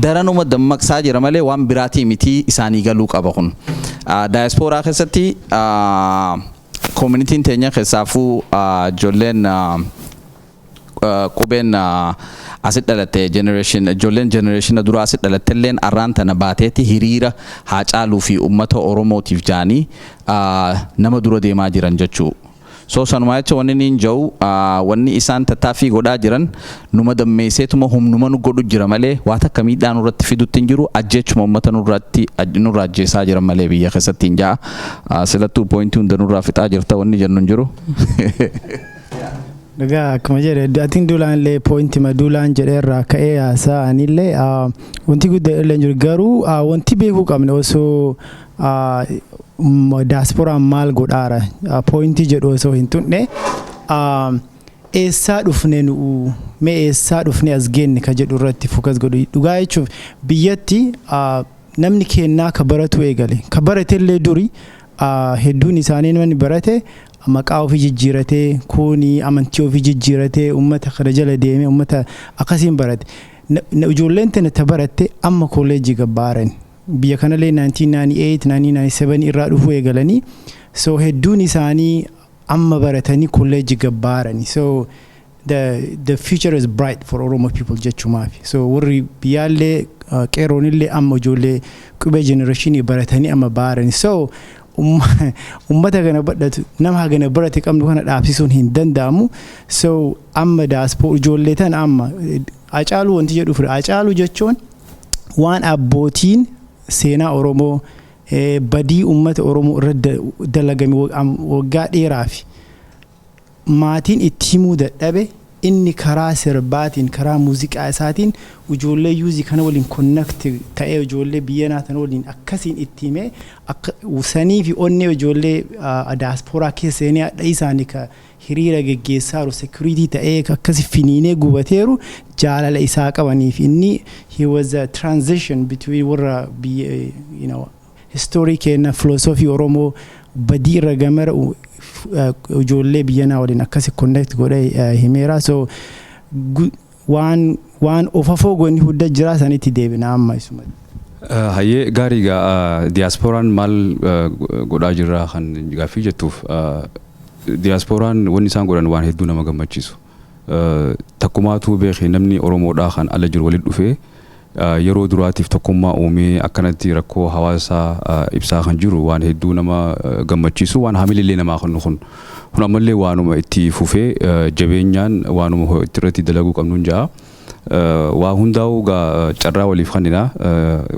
daranuma dammaqsaa jira malee waan biraatii miti isaanii galuu qaba kun. Daayaspooraa keessatti communitiin teenya keessaafuu ijoolleen qubeen asit dhalatte ijoolleen generation dura asit dhalattelleen arraan tana baateetti hiriira Haacaaluu fi ummata Oromootiif jaanii nama dura deemaa jiran jechuu. So sanumaa jecha wanni niin jiru wanni isaan tattaaffii godhaa jiran numa dammeesseetuma humnuma nu godhu jira malee waa takka miidhaan irratti fidutti hin jiru ajjeechuma ummata nurraa ajjeesaa jiran malee biyya keessatti hin jaa. Silattuu poointii hunda nurraa fixaa jirta wanni jennu hin jiru. Dagaa akkuma jedhe atiin duulaan illee poointii maduulaan jedheerraa ka'ee haasa'anillee wanti guddaa illee jiru garuu wanti beekuu qabne osoo diasporaan maal godhaara poointii jedhu osoo hin tunne eessaa dhufne nu'u mee eessaa dhufne as geenne ka jedhu irratti fokas godhu dhugaa jechuuf biyyatti namni kennaa ka baratu eegale ka baratellee duri hedduun isaanii namni barate maqaa ofii jijjiiratee kuni amantii ofii jijjiiratee ummata kana jala deemee ummata akkasiin barate ijoolleen tana tabaratte amma kolleejii gabbaaran biyya kanallee 1998 1997 irraa dhufuu eegalanii so hedduun isaanii amma baratanii kolleejii gabbaarani so the future is bright for Oromo people jechumaafi so warri biyyaallee qeeroonillee amma ijoollee qubee generation baratanii amma baarani so ummata kana badhatu nama kana barate qabnu kana dhaabsisuun hin danda'amu so amma diaspora ijoollee tan amma Haacaaluu wanti jedhu fira Haacaaluu jechuun waan abbootiin seenaa Oromoo badii ummata Oromoo irra dalagame waggaa dheeraa fi maatiin itti himuu dadhabe inni karaa sirbaatiin karaa muuziqaa isaatiin ijoollee yuuzii kana waliin connect ta'ee ijoollee biyya naatan waliin akkasiin itti himee akka sanii fi onnee ijoollee diaspora keessa inni adda isaanii ka hiriira geggeessaaru security ta'ee akkasi finiinee gubateeru jaalala isaa qabaniif inni he was a transition between warra history keenya philosophy Oromoo badii irra gamara ijoollee biyyanaa waliin akkasi connect godhee himeera so waan ofafoo goonni hunda jira sanitti deebina amma isuma. Hayyee gaariigaa diasporaan maal godhaa jirra kan gaaffii jettuuf diasporaan wanni isaan godhan waan hedduu nama gammachiisu. Takkumaatu beekee namni Oromoodhaa kan ala jiru walitti dhufee yeroo duraatiif tokkummaa uumee akkanatti rakkoo hawaasaa ibsaa kan jiru waan hedduu nama gammachiisu waan hamilillee namaa kennu kun ammallee waanuma itti fufee jabeenyaan waanuma itti irratti dalaguu qabnuun jaa waa hundaa'u carraa waliif kannina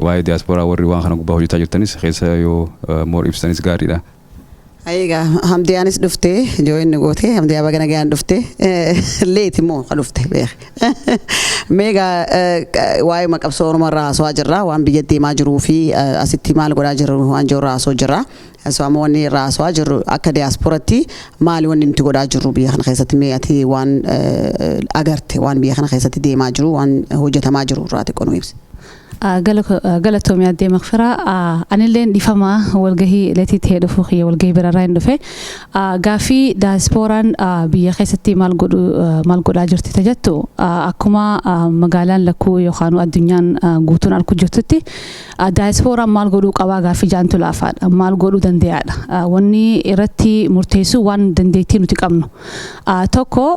waa'ee diasporaa warri waan kana gubbaa hojjetaa jirtanis keessa yoo moor ibsanis gaariidha. Ayiga hamdiyaanis dhufte joo inni goote hamdiyaa bagana gaan dhufte leeti moo ka dhufte beek meega waa'ee maqabsoo Oromoo irraa haasawaa jirra waan biyya deemaa jiruu fi asitti maal godhaa jirru waan jirru haasoo jirra so amma wanni irraa haasawaa jirru akka diasporatti maali wanni nuti godhaa jirru biyya kana keessatti mee ati waan agarte waan biyya kana keessatti deemaa jiru waan hojjetamaa jiru irraa xiqqoo nu ibsi. galatoomii addee makfiraa anilleen dhifamaa walgahii leetii ta'ee dhufuuf walgahii birarraa hin dhufe gaaffii diasporaan biyya keessatti maal godhaa jirti tajattu akkuma magaalaan lakkuu yookaan addunyaan guutuun arku jirtutti diasporaan maal godhuu qabaa gaaffii jaantu laafaadha maal godhuu dandeeyaadha wanni irratti murteessuu waan dandeettii nuti qabnu tokko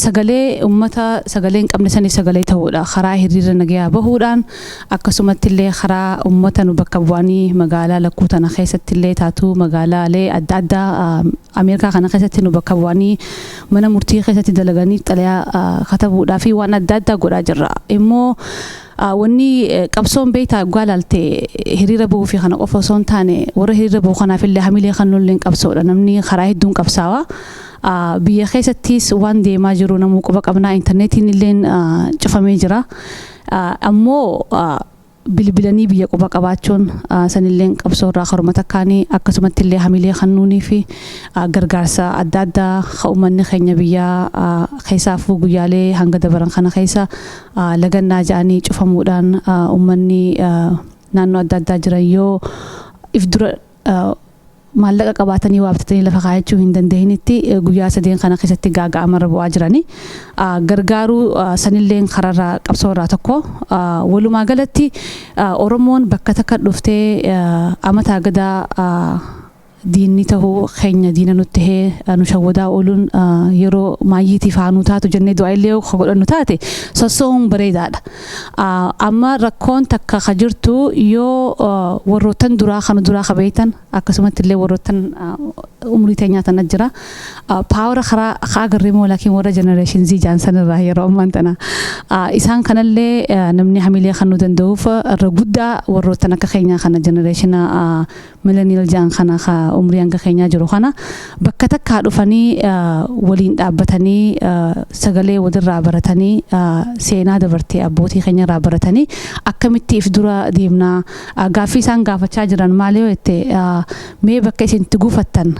sagalee ummata sagalee hin qabne sanii sagalee ta'uudha karaa hiriira nagayaa bahuudhaan akkasumattillee karaa uummata nu bakka bu'anii magaalaa lakkuu tana keessattillee taatu magaalaalee adda addaa Ameerikaa kana keessatti nu bakka bu'anii mana murtii keessatti dalaganii xalayaa katabuudhaa fi waan adda addaa godhaa jirra. Immoo wanni qabsoon beeytaa gwaalaalte hiriira bahuu fi kana qofa osoo hin taane warra hiriira bahuu kanaafillee hamilee kan nulleen qabsoodha. Namni karaa hedduun qabsaawaa. Biyya keessattis waan deemaa jiru namuu quba qabnaa intarneetiin illeen cufamee jira. Ammoo bilbilanii biyya quba qabaachuun sanilleen qabsoorraa karuma takkaanii akkasumattillee hamilee kannuunii fi gargaarsa adda addaa uummanni keenya biyyaa keessaafuu guyyaalee hanga dabaran kana keessa lagannaa ja'anii cufamuudhaan uummanni naannoo adda addaa jiran yoo if dura maallaqa qabaatanii waa bitatanii lafa kaayachuu hin danda'initti guyyaa sadeen kana keessatti gaaga'amarra bu'aa jiranii gargaaruu sanilleen kararraa qabsoorraa tokko walumaa galatti Oromoon bakka takka dhuftee amataa gadaa diinni tahuu keenya diina nutti hee nu shawwadaa ooluun yeroo maayyiitiif haanuu taatu jennee du'aa illee godhannu taate sossoon bareedaadha. Amma rakkoon takka ka jirtu yoo warroottan duraa kan duraa qabeeytan akkasumattillee warroottan umrii teenyaa tana jira paawara karaa agarree moo laakiin warra generation Z jaansanirraa yeroo ammaan tana isaan kanallee namni hamilee kan nu danda'uuf irra guddaa warroottan akka keenyaa kana generationa millennial jaan kana umrii hanga keenyaa jiru kana bakka takkaa dhufanii waliin dhaabbatanii sagalee walirraa baratanii seenaa dabartee abbootii keenyarraa baratanii akkamitti if dura deemnaa gaaffii isaan gaafachaa jiran maali yoo jette mee bakka isin itti gufattan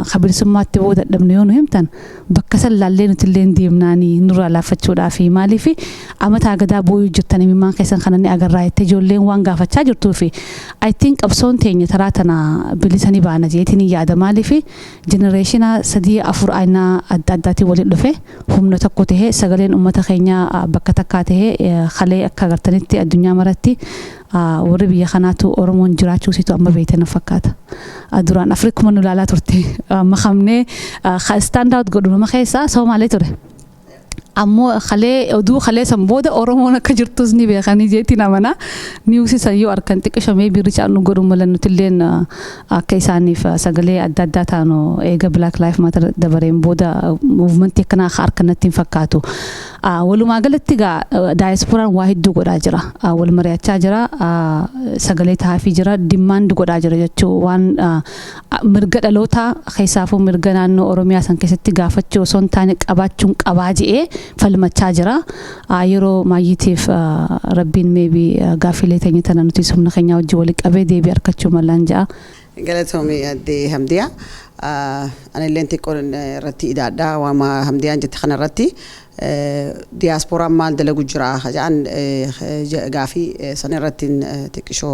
khabirisummatti booda dadhabne yoo nu himtan bakka san laallee nuti illee deemnaanii nurraa laaffachuudhaa fi maaliif amataa gadaa booyuu jirtan himimmaan keessan kananni agarraa jettee ijoolleen waan gaafachaa jirtuu fi I think qabsoon teenya taraa tana bilisanii baana jeetiin yaada maaliif generationa 3-4 aynaa adda addaatiin waliin dhufe humna tokko tahee sagaleen uummata keenyaa bakka takkaa tahee kalee akka agartanitti addunyaa maratti warri biyya kanaatu Oromoon jiraachuu situ amma beeytan fakkaata. Duraan Afrikuma nu ilaalaa turte makamnee stand out godhu nama keessaa Somaalee ture. Ammoo oduu kalee san booda Oromoon akka jirtus ni beekanii jeetiin amana niwusi san yoo arkan xiqqishamee birricha nu godhu malan nutilleen akka isaaniif sagalee adda addaa taanu eega Black Lives Matter dabareen booda muuvimentii akkanaa harkanatti hin fakkaatu. Walumaa galatti daayisporaan waa hedduu godhaa jira. Wal mari'achaa jira. Sagalee taafii jira. Dimaandi godhaa jira jechuun waan mirga dhalootaa keessaafuu mirga naannoo Oromiyaa san keessatti gaafachuu osoo hin taane qabaachuun qabaa je'ee falmachaa jira. Yeroo maayitiif rabbiin meebii gaaffilee teenya tana nuti humna keenya wajjin waliin qabee deebii argachuu mallaan ja'a. Galatoomii addee Hamdiyaa. Anilleen xiqqoon irratti idaadhaa waama Hamdiyaan jette kana irratti diyaaspooraan maal dalagu jira ja'an gaafii san irratti xiqqishoo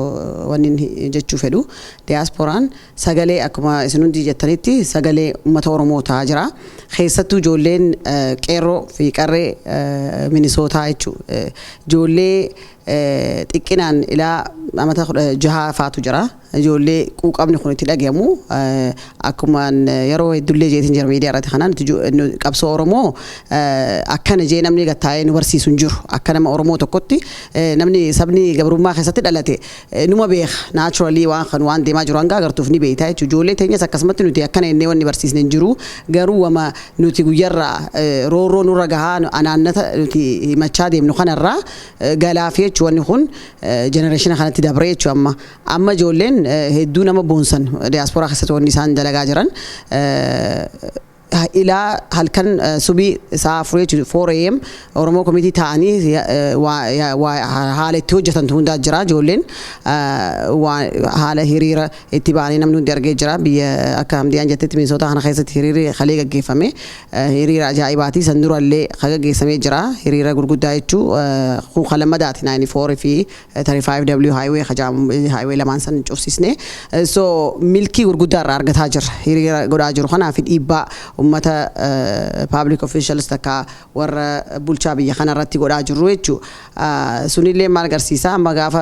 wannin jechuu fedhu diyaaspooraan sagalee akkuma isin hundi jettanitti sagalee uummata Oromoo ta'aa jira keessattuu ijoolleen qeerroo fi qarree Minisootaa jechuudha ijoollee xiqqinaan ilaa amata 6 faatu jira ijoollee quuqamni kun itti dhagahamu akkuma yeroo heddullee jeetiin jira miidiyaa irratti kanaan qabsoo Oromoo akkana jee namni gattaa'ee nu barsiisu hin jiru akka nama Oromoo tokkotti namni sabni gabrummaa keessatti dhalate numa beeka naturally waan deemaa jiru hanga agartuuf ni beektaa jechuudha ijoollee teenyas akkasumatti nuti akkana innee wanni barsiisne hin jiru garuu wama nuti guyyarraa roorroo nurra gahaa anaannata nuti himachaa deemnu kanarraa galaafii jechuudha wanni kun generation kanatti dabree jechuudha amma ijoolleen hedduu nama boonsan diaspora keessatti wanni isaan dalagaa jiran ilaa halkan subii isaa 4 AM Oromoo Committee ta'anii haala itti hojjetantu hundaa jira ijoolleen haala hiriira itti ba'anii namni hundi argee jira biyya akka Hamdiyaan jettetti Minisootaa kana keessatti hiriirri kalee gaggeeffame hiriira ajaa'ibaatii san durallee gaggeessamee jira hiriira gurguddaa jechuu kuuqa lammadaati 94 fi 35W highway lamaan san cufsisne so milkii gurguddaa irraa argataa jira hiriira godhaa jiru kanaa fi dhiibbaa ummata public officials takka warra bulchaa biyya kana irratti godhaa jiru jechuudha sunillee maal agarsiisa amma gaafa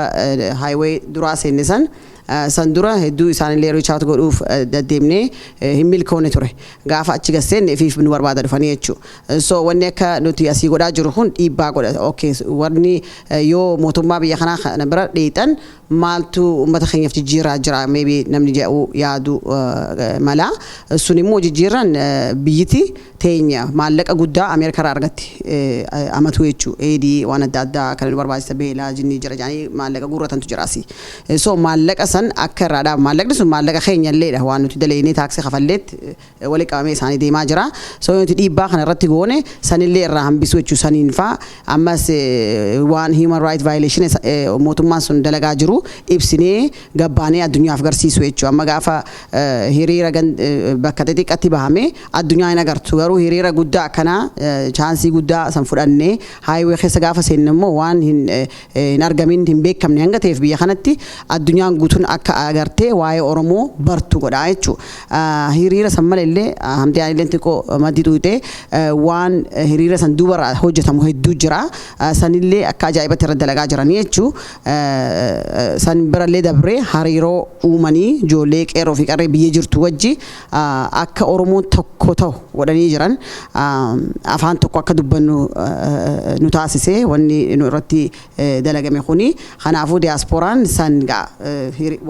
highway duraa seenne san san dura hedduu isaanillee riichaawut godhuuf deddeemnee hin milkoone ture gaafa achi gasseen fiif nu barbaada dhufanii jechuudha so wanni akka nuti asii godhaa jiru kun dhiibbaa godha okay warni yoo mootummaa biyya kanaa kana bira dheetan maaltu uummata keenyaaf jijjiiraa jira maybe namni jedhu yaadu mala sun immoo jijjiiran biyyiti teenya maallaqa guddaa Ameerikaa irraa argatti amatu jechuu eedii waan adda addaa kan nu barbaachisa beelaa jinni jira jaanii maallaqa gurratantu jiraasi so maallaqa san akka irraadhaa maallaqni sun maallaqa keenya illeedha waan nuti daleeynee taaksii kafalleet walii qabamee isaanii deemaa jira so nuti dhiibbaa kana irratti goone sanillee irraa hambisuu jechuu saniin faa ammas waan human right violation mootummaan sun dalagaa jiru ibsinee gabbaanee addunyaaf agarsiisu jechuu amma gaafa hiriira bakka xixiqqatti bahame addunyaa hin agartu garuu hiriira guddaa akkanaa chaansii guddaa san fudhannee haayiwee keessa gaafa seenne immoo waan hin argamin hin beekamne hanga ta'eef biyya kanatti addunyaan guutuun akka agartee waa'ee Oromoo bartu godhaa jechuudha hiriira san malallee hamdiyaan illee xiqqoo maddii tuutee waan hiriira san duubarraa hojjetamu hedduu jira sanillee akka ajaa'ibatti irra dalagaa jiranii jechuudha san birallee dabree hariiroo uumanii ijoollee qeerroo fi qarree biyya jirtu wajji akka Oromoon tokko ta'u godhanii jiran afaan tokko akka dubbannu nu taasise wanni nu irratti dalagame kuni kanaafuu diyaaspooraan san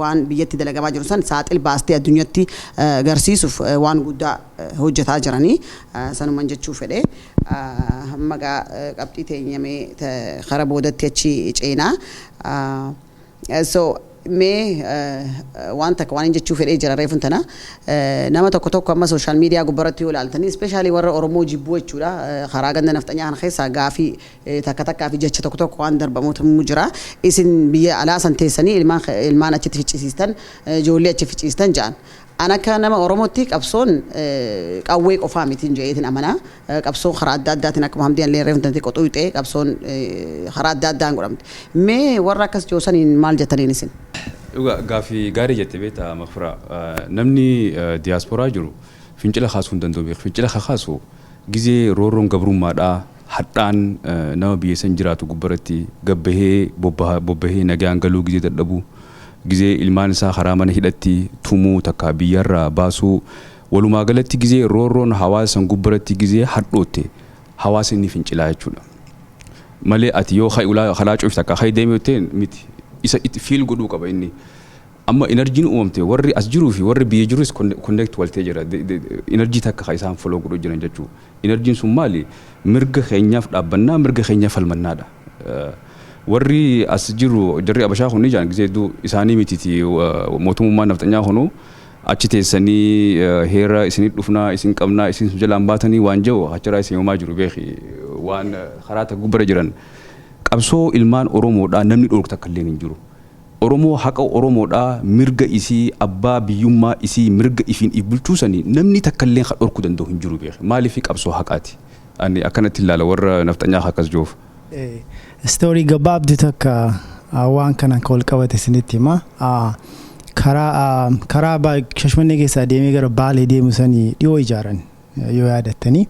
waan biyyatti dalagamaa jiru san saaxil baastee addunyaatti agarsiisuuf waan guddaa hojjetaa jiranii sanuman jechuu fedhe hamma qabxii teenyamee kara boodatti achi ceenaa so mee waan takka waan jechuu fedhee jira reefun tana nama tokko amma social media gubbaratti yoo ilaaltanii especially warra Oromoo jibbuu jechuudha karaa ganda naftanyaa kana keessa gaafii takka fi jecha tokko waan darbamuutu jira isin biyya alaa san teessanii ilmaan achitti ficcisiistan ijoollee achi ficcisiistan ja'an ana akka nama Oromootti qabsoon qawwee qofaa mitiin jeetiin amana qabsoon karaa adda addaatiin akkuma hamdiyaan illee reefun tanti qoxuutee qabsoon karaa adda addaan godhamte mee warra akkas joosaniin maal jettaniin isin gaafii gaarii jette beeta Makfira namni diiyaasporaa jiru fincila kaasuu hin danda'u fincila kaasu gizee roorroon gabrummaadhaa hadhaan nama biyya san jiraatu gubbaratti gabbahee bobbahee nagaan galuu gizee dadhabuu gizee ilmaan isaa karaa mana hidhatti tumuu takka biyyarraa baasuu walumaa galatti gizee roorroon hawaasa san gubbaratti gizee hadhootte hawaasa inni fincilaa jechuudha malee ati yoo kalaa cuuf takka hay deemee miti isa itti fiil godhuu qaba inni amma enerjiin uumamte warri as jiruu fi warri biyya jirus connect waltee jira enerjii takka isaan follow godhuu jiran jechuudha enerjiin sun maali mirga keenyaaf dhaabbannaa mirga keenyaaf falmannaadha warri as jiru jarri abashaa kun jaan gizeedu isaanii mititi mootummaan naftanyaa kunu achi teessanii heera isinii dhufnaa isin qabnaa isin jalaan baatanii waan jiru achiraa isin uumaa jiru beeki waan karaata gubbara jiran qabsoo ilmaan Oromoodhaa namni dhorku takka illee hin jiru Oromoo haqa Oromoodhaa mirga isii abbaa biyyummaa isii mirga ifiin bulchuusanii namni takka illee dhorkuu danda'u hin jiru beeki maaliif qabsoo haqaati ani akkanatti ilaala warra naftanyaa akkas joof story gabaabdu takka waan kanan ka wal qabate isinitti hima karaa Shashmannee keessaa deemee gara Baalee deemu sanii dhiyoo ijaaran yoo yaadattanii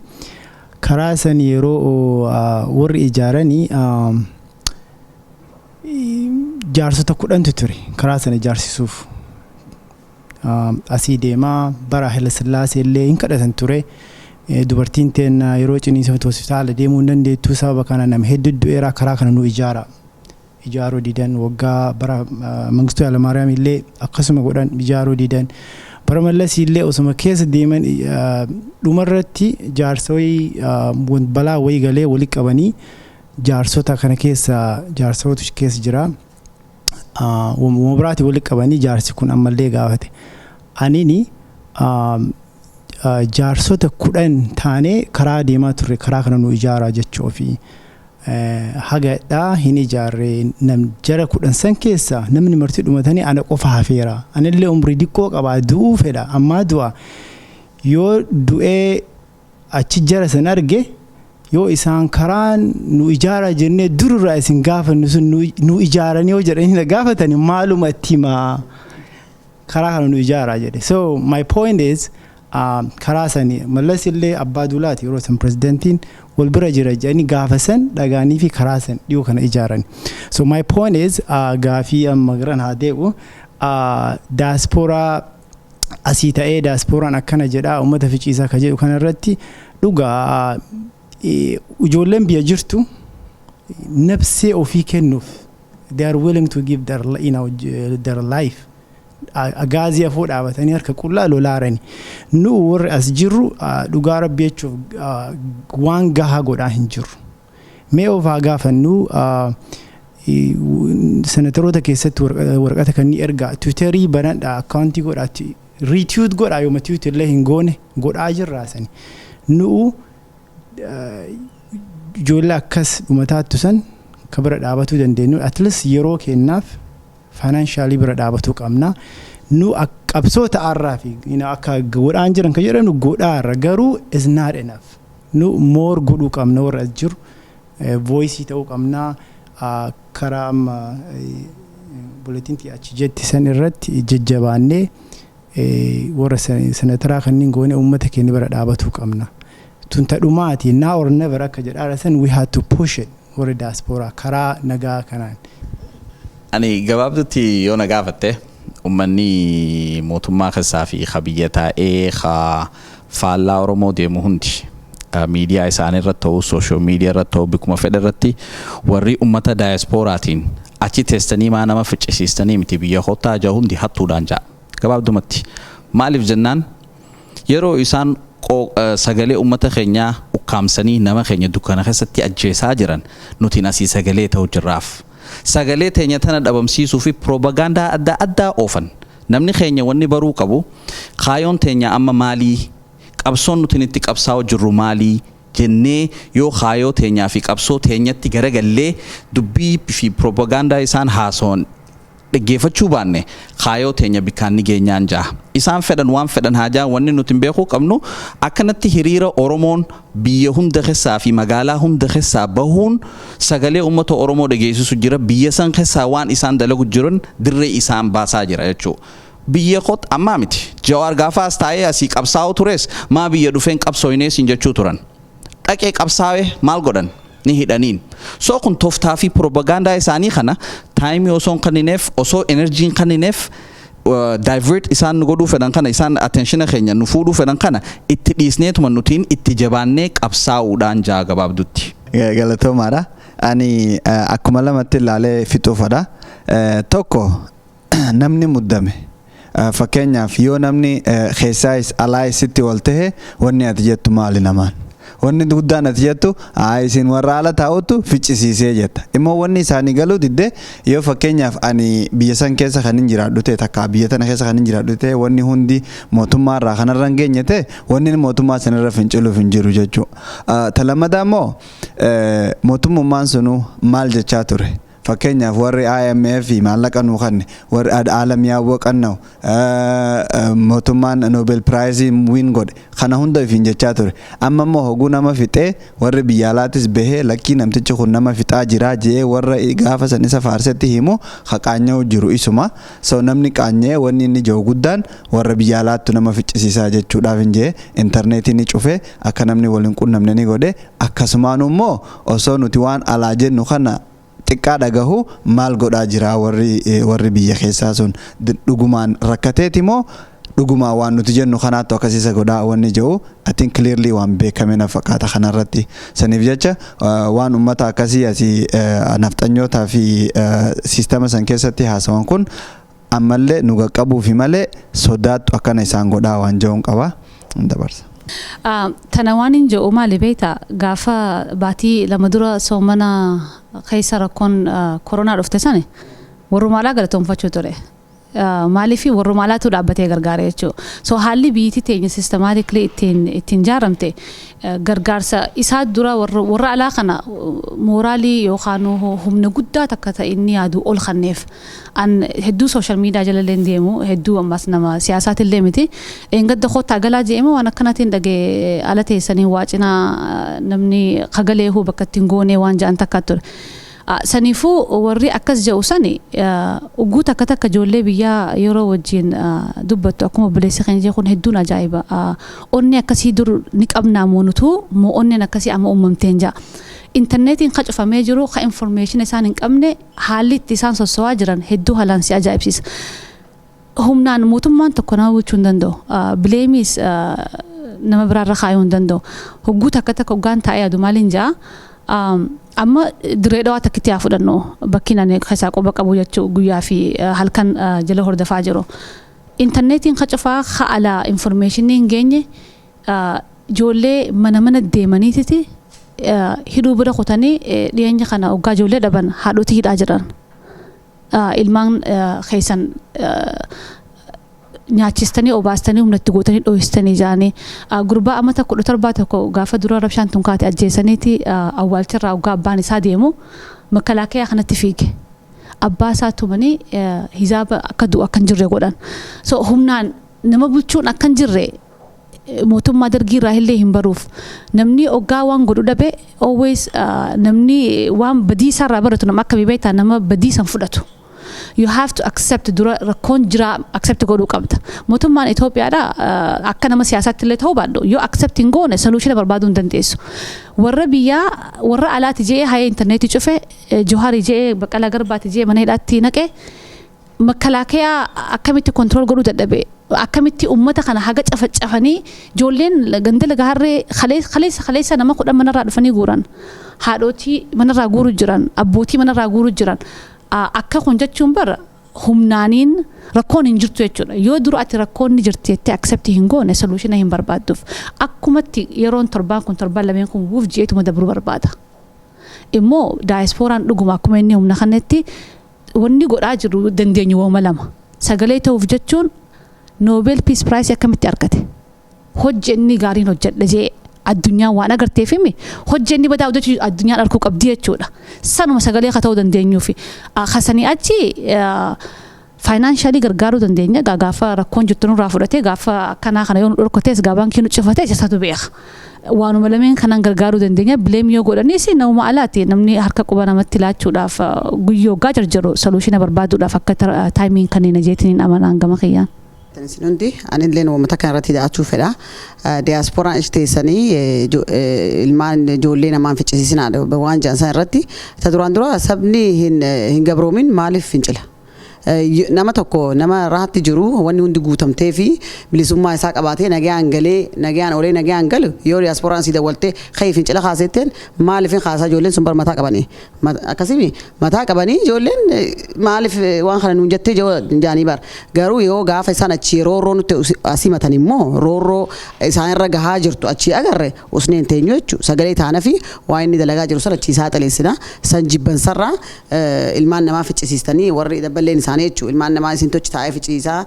karaa san yeroo warri ijaaranii jaarsota 10tu ture karaa sana ijaarsisuuf asii deemaa bara Haile Sillaasee illee hin kadhatan ture dubartiin teen yeroo ciniinsa hospitaala deemuu hin dandeettu sababa kana nama hedduu du'eera karaa kana nu ijaaruu didan waggaa bara Mangistuu Hayilamaariyaam illee akkasuma godhan ijaaruu didan bara Mallas illee osuma keessa deeman dhumarratti jaarsawii balaa wayii galee wali qabanii jaarsota kana keessa jaarsawatu keessa jira wamabiraati wali qabanii jaarsi kun ammallee gaafate anini jaarsota 10 taanee karaa deemaa turre karaa kana nu ijaaraa jechuu fi hagadhaa hin ijaarree nam jara 10 san keessa namni marti dhumatanii ana qofa hafeera anillee umrii diqqoo qabaa du'uu fedha ammaa du'a yoo du'ee achi jara san arge yoo isaan karaan nu ijaara jennee dururraa isin gaafannu sun nu ijaaran yoo jedhanii gaafatani maalumatti maa karaa kana nu ijaaraa jedhe so my point is karaa sanii Mallas illee abbaa duulaati yeroo san pirezidantiin wal bira jira jedhanii gaafasan dhagaanii fi karaa san dhiyoo kana ijaaran so my point is gaafii amma garan haa deebi'u daasporaa asii ta'ee daasporaan akkana jedhaa uummata ficiisaa ka jedhu kanarratti dhugaa ijoolleen biyya jirtu nafsee ofii kennuuf they are willing to give their life agaazii afoo dhaabatanii harka qullaa lolaarani nu warri as jirru dhugaa rabbi jechuuf waan gahaa godhaa hin jiru mee of haa gaafannu senataroota keessatti waraqata kan ni ergaa tiwiitarii banadha akkaawuntii godhaatti retweet godhaa yooma tiwiitirlee hin goone godhaa jirraasani nu ijoollee akkas dhumataattu san ka bira dhaabatuu dandeenyu at least yeroo kennaaf financially bira dhaabatuu qabna nu qabsoo ta'arraa fi akka godhaan jiran ka jedhanu godhaarra garuu is not enough nu more godhuu qabna warra as jiru voice ta'uu qabna karaa amma bulletintii achi jetti san irratti jajjabaannee warra senataraa kanneen goone uummata keenya bira dhaabatuu qabna tun tadhumaati now or never akka jedhaadha san we had to push it warra diaspora karaa nagaa kanaan. Ani gabaabdutti yoo na gaafatte uummanni mootummaa keessaa fi biyya taa'ee faallaa Oromoo deemu hundi miidiyaa isaanii irratti ta'uu sooshaal miidiyaa irratti ta'uu bikkuma fedha irratti warri uummata daasporaatiin achi teessanii maa nama ficcisiistanii miti biyya kottaa jaa hundi hattuudhaan jaa gabaabdumatti maaliif jennaan yeroo isaan sagalee uummata keenyaa ukkaamsanii nama keenya dukkana keessatti ajjeesaa jiran nuti asii sagalee ta'uu jirraaf. Sagalee teenya tana dhabamsiisuu fi propagaandaa adda addaa oofan namni keenya wanni baruu qabu kaayoon teenya amma maalii qabsoon nuti itti qabsaa'u jirru maalii jennee yoo kaayoo teenyaa fi qabsoo teenyatti garagallee dubbii fi propagaandaa isaan haasoon dhaggeeffachuu baanne kaayoo teenya bikkaan ni geenyaan jaa isaan fedhan waan fedhan haajaa wanni nuti beekuu qabnu akkanatti hiriira Oromoon biyya hunda keessaa fi magaalaa hunda keessaa bahuun sagalee uummata Oromoo dhageessisu jira biyya san keessaa waan isaan dalagu jiran dirree isaan baasaa jira jechuudha. Biyya kot ammaa miti Jawaar gaafaas taa'ee asii qabsaa'u tures maa biyya dhufeen qabsooynees hin jechuu turan dhaqee qabsaa'ee maal godhan ni hidhaniin soo kun tooftaa fi propagaandaa isaanii kana taayimii osoo kannineef osoo enerjiin kannineef divert isaan godhuu fedhan kana isaan attention keenya nu fuudhuu fedhan kana itti dhiisneetuma nutiin itti jabaannee qabsaa'uudhaan jaa gabaabdutti. Galatoomaadha. Ani akkuma lamatti ilaalee fixuufadha. Tokko namni muddame. Fakkeenyaaf yoo namni keessaayis alaayisitti wal ta'e wanni ati jettu maali namaan? Wanni guddaan ati jettu isin warra ala taa'utu ficcisiisee jetta. Immoo wanni isaanii galuu didde yoo fakkeenyaaf ani biyya san keessa kan hin jiraadhu ta'e takka biyya tana keessa kan hin jiraadhu ta'e wanni hundi mootummaa irraa kanarra hin geenye ta'e wanni mootummaa sanarra finciluuf hin jiru jechuudha. Talammadaa immoo mootummaan sunu maal jechaa ture? Fakkeenyaaf warri IMF maallaqa nuu kanne warri aalamiyaa waqannoo mootummaan Nobel Prize win godhe kana hunda ifin jechaa ture amma immoo hoguu nama fixee warri biyya alaatis bahee lakkii namtichi kun nama fixaa jira jee warra gaafa san isa faarsetti himu haqaanya'u jiru isuma so namni qaanyee wanni inni jiru guddaan warra biyya alaattu nama ficcisiisaa jechuudhaaf hin jee intarneetii ni cufe akka namni waliin qunnamne ni godhe akkasumaan immoo osoo nuti waan alaa jennu kana xiqqaa dhagahu maal godhaa jira warri biyya keessaa sun dhugumaan rakkateeti moo dhugumaa waan nuti jennu kanaattu akkasiisa godhaa wanni jiru I think clearly waan beekame na fakkaata kanarratti saniif jecha waan ummata akkasii asii nafxanyootaa fi siistama san keessatti haasawan kun ammallee nu qaqqabuu fi malee sodaattu akkana isaan godhaa waan jiruun qaba dabarsa. Tana waan hin jiru maali beektaa gaafa baatii lama dura soomana keessa rakkoon koronaa dhufte sani warrumaalaa galatoomfachuu ture. Maaliifi warrumaalaatu dhaabbatee gargaara jechuudha. So haalli biyyattii teenya systematically ittiin jaaramte gargaarsa isaa dura warra alaa kana mooraalii yookaan humna guddaa takka ta'e inni yaadu ol kanneef an hedduu social media jala deemu hedduu ammas nama siyaasaati illee miti engadda kootaa galaa jeema waan akkanaatiin dhagee ala teessanii waacinaa namni kagalee huu bakka ittiin goonee waan ja'an takka ture. Saniifuu warri akkas jedhu sani ugguu takka takka ijoollee biyyaa yeroo wajjin dubbattu akkuma obboleessi keenya jedhu kun hedduun ajaa'iba. Onni akkasii dur ni qabnaa moonutu moo onneen akkasii amma uumamteen jaa. Intarneetiin ka cufamee jiru ka information isaan hin qabne haalli itti isaan sossowaa jiran hedduu haalaan si ajaa'ibsiisa. humnaan mootummaan tokko nama bulchuu hin danda'u. Bileemis nama biraarra kaayuu hin danda'u. Hogguu takka takka hoggaan taa'ee yaadu maaliin jaa amma dirree dhawaa takkitti haa fudhannu bakki nani keessaa quba qabu jechuu guyyaa fi halkan jala hordofaa jiru. Intarneetiin qacafaa haala informationii hin geenye ijoollee mana deemaniititi hidhuu bira kutanii dhiyeenya kana hoggaa ijoollee dhaban haadhotii hidhaa jiran. Ilmaan keessan nyaachistanii obaastanii humnatti gootanii dhohistanii jaanii gurbaa amma tokko 17 tokko gaafa dura rabshaan tunkaate ajjeesaniiti awwaalcharraa hoggaa abbaan isaa deemu makalaakaa kanatti fiige. Abbaa isaa tumanii hizaaba akka du'u akka hin jirre godhan. So humnaan nama bulchuun akka hin jirre mootummaa dargii irraa illee hin baruuf namni hoggaa waan godhu dhabe always namni waan badiisaa irraa baratu nama akka beektaa nama badiisan fudhatu. You have to accept dura rakkoon jira accept godhuu qabda. Mootummaan Itoophiyaadha akka nama siyaasaatti illee ta'uu baadhu yoo accept hin goone solution barbaaduu hin dandeessu. Warra biyyaa warra alaati jee hayee intarneetii cufe Johari jee Baqqalaa Garbaati jee mana hidhaatti naqe makalaakaa akkamitti control godhuu dadhabe akkamitti ummata kana haga cafacafanii ijoolleen gandala gaharree khaleessa nama 10 manarraa dhufanii guuran haadhotii manarraa guuruu jiran abbootii manarraa guuruu jiran akka kun jechuun bara humnaaniin rakkoon hin jirtu jechuudha. Yoo dura ati rakkoon ni jirti jettee accept hin goone solution hin barbaadduuf akkumatti yeroon torbaan kun torbaan lameen kun wuuf jeetuma dabruu barbaada. Immoo diasporaan dhuguma akkuma inni humna kanatti wanni godhaa jiru dandeenyu wooma lama. Sagalee ta'uuf jechuun Nobel Peace Prize akkamitti argate? Hojjenni gaariin hojjedha jee addunyaa waan agarteef himi hojjenni badaa hojjechuu addunyaan arkuu qabdi jechuudha. Sanuma sagalee ka ta'uu dandeenyuufi kasanii achi financially gargaaruu dandeenya gaafa rakkoon jirtu nurraa fudhatee gaafa akkanaa kana yoo nu dhorkatees gaabaan kee nu cifatee isaatu beeka. Waanuma lameen kanaan gargaaruu dandeenya bileem yoo godhaniis nama alaati namni harka quba namatti laachuudhaaf guyyoo gaa jarjaru solushina barbaaduudhaaf akka taayimiin kanneen jeetiniin amanaan gama kiyyaan. Sinundi anillee uummata kanarratti daachuu fedha. Diasporaan ishteessanii ilmaan ijoollee namaan ficcisiisinaa waan jaansan irratti ta duraan dura sabni hin gabroomin maaliif fincila? Nama tokko nama raatti jiru wanni hundi guutamtee fi bilisummaa isaa qabaatee nagaan galee nagaan olee nagaan galu yoo diasporaan si dawwaltee khayif fincila kaasetteen maaliif kaasaa ijoolleen sun bar mataa qabanii akkasimi mataa qabanii ijoolleen maaliif waan kana nuun jettee jaanii bar garuu yoo gaafa isaan achi roorroo nutti asii matan immoo roorroo isaan irra gahaa jirtu achi agarre usneen teenyu jechuudha sagalee taana fi waan inni dalagaa jiru sana achi isaa xaleessina san jibbansarraa ilmaan namaa ficcisiistanii warri dabballeen isaanii jechuudha ilmaan namaa isin tochi taa'ee ficciisaa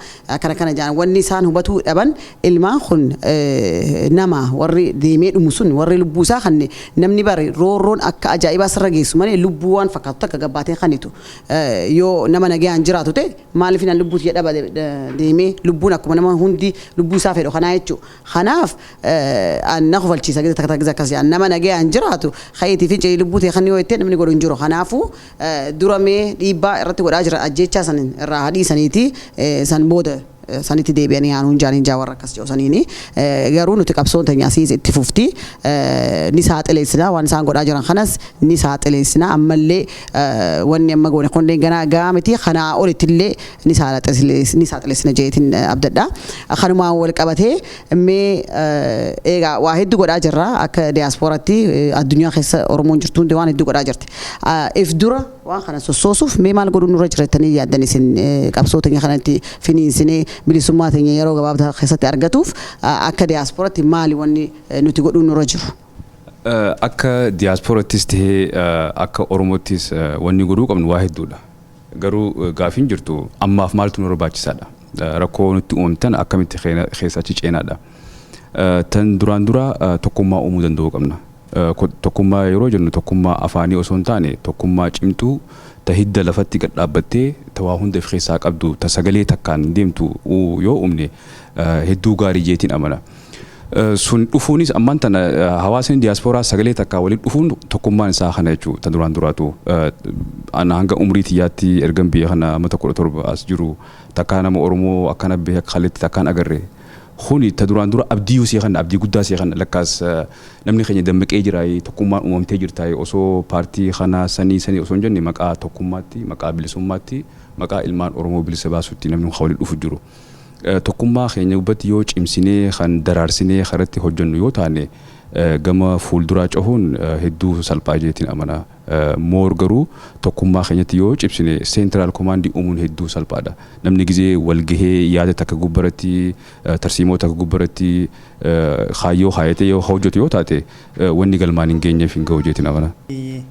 kana jaan wanni isaan hubatuu dhaban ilmaan kun nama warri deemee dhumu sun warri lubbuu isaa kan namni bari roorroon akka ajaa'ibaa sirra geessu malee lubbuu waan fakkaatu akka gabbaatee kanitu yoo nama nagaan jiraatu ta'e maaliif nan lubbuuti jedhaba deemee lubbuun akkuma nama hundi lubbuu isaa fedhu kanaa jechuudha. Kanaaf anna kofalchiisa takka akkasii nama nagaan jiraatu khayiti fi lubbuu ta'e kan yoo itti namni godhu hin jiru. Kanaafuu duramee dhiibbaa irratti godhaa jira ajjechaa san irraa hadii saniiti san booda saniti deebi'anii haanuun jaaniin jaawarra akkas joosaniini garuu nuti qabsoon teenya asii itti fufti ni saaxileessina waan isaan godhaa jiran kanas ni saaxileessina ammallee wanni amma goone konneen ganaa gaamiti kanaa olittillee ni saaxileessina jeetiin abdadha kanumaan wal qabatee mee eegaa waa hedduu godhaa jirra akka diasporatti addunyaa keessa Oromoon jirtu hundi waan hedduu godhaa jirti if dura waan kana sossoosuuf mee maal godhuu nurra jirtanii yaaddan isin qabsoo teenya kanatti finiinsinee bilisummaa teenya yeroo gabaabaa keessatti argatuuf akka diasporatti maali wanni nuti godhuu nurra jiru? Akka diasporattis ta'ee akka Oromottis wanni godhuu qabnu waa hedduudha. Garuu gaafiin jirtu ammaaf maaltu nu barbaachisaadha? Rakkoo nutti uumtan akkamitti keessachi ceenaadha? Tan duraan dura tokkummaa uumuu danda'uu qabna. Tokkummaa yeroo jennu tokkummaa afaanii osoo hin taane tokkummaa cimtuu ta hidda lafatti gad dhaabbattee ta waa hunda keessaa qabdu ta sagalee takkaan deemtu yoo uumne hedduu gaarii jeetiin amana. Sun dhufuunis ammaan tana hawaasni diasporaa sagalee takkaa waliin dhufuun tokkummaan isaa kana jechuu ta duraan duraatu ana hanga umrii tiyyaatti ergan biyya kana amma 17 as jiru takkaa nama Oromoo akkana biyya kaletti takkaan agarre. Kuni ta duraan dura abdii usii kan abdii guddaa usii kan lakkaas namni keenya dammaqee jiraay tokkummaan uumamtee jirtaay osoo paartii kana sanii osoo hin jenne maqaa tokkummaatti maqaa bilisummaatti maqaa ilmaan Oromoo bilisa baasutti namni hawli dhufu jiru. Tokkummaa keenya gubbatti yoo cimsinee kan daraarsinee karatti hojjennu yoo taane gama fuulduraa cahuun hedduu salphaa jeetiin amana. Moor garuu tokkummaa keenyatti yoo cimsine seentiraal komaandii uumuun hedduu salphaadha. Namni gizee walgahee yaada takka gubbaratti tarsiimoo takka gubbaratti kaayyoo haayatee yoo hojjetu yoo taate wanni galmaan hin geenyeef hin ga'u jeetiin amana. I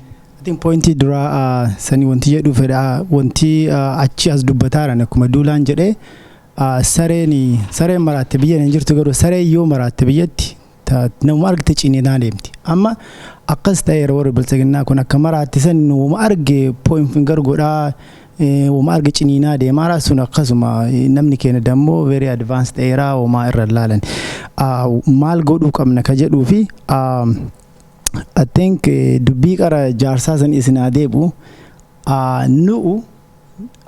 think pointii duraa sanii wanti jedhu fedha wanti achi as dubbataaran akkuma duulaan jedhee sareen maraatte biyya hin jirtu garuu saree yoo maraatte biyyatti nama argite cinee deemti. Amma akkas ta'e yeroo warri bilchaginaa kun akka maraatti san nama arge point finger godhaa wama arge ciniinaa deemaa sun akkasuma namni keenya dammoo very advanced ta'eera wama irra laalan. Maal godhuu qabna ka jedhuu fi I think dubbii qara jaarsaa san isin adeebu nu'u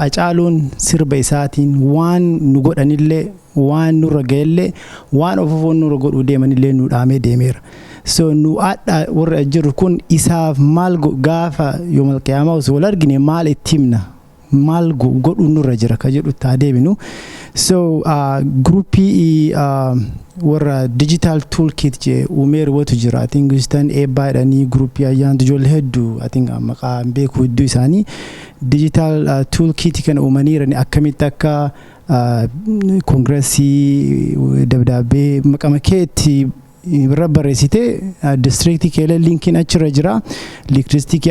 acaaluun sirba isaatiin waan nu godhanillee waan nurra ga'ellee waan ofofoon nurra godhuu deemanillee nu dhaamee deemeera. So nu adda warra jiru kun isaaf maal gaafa yoomal qiyaamaa osoo wal argine maal itti himna maal godhuu nurra jira ka jedhu taa deebinu. So groupii warra digital toolkit je umeer watu jira. I think Gustan eebbaadhanii groupii ayyaantu ijoollee hedduu I think maqaa beeku hedduu isaanii digital toolkit kan uumaniirani akkamitti akka kongressii dabdaabee maqama keetti irra barreessite districtii keelee linkiin achirra jira electricity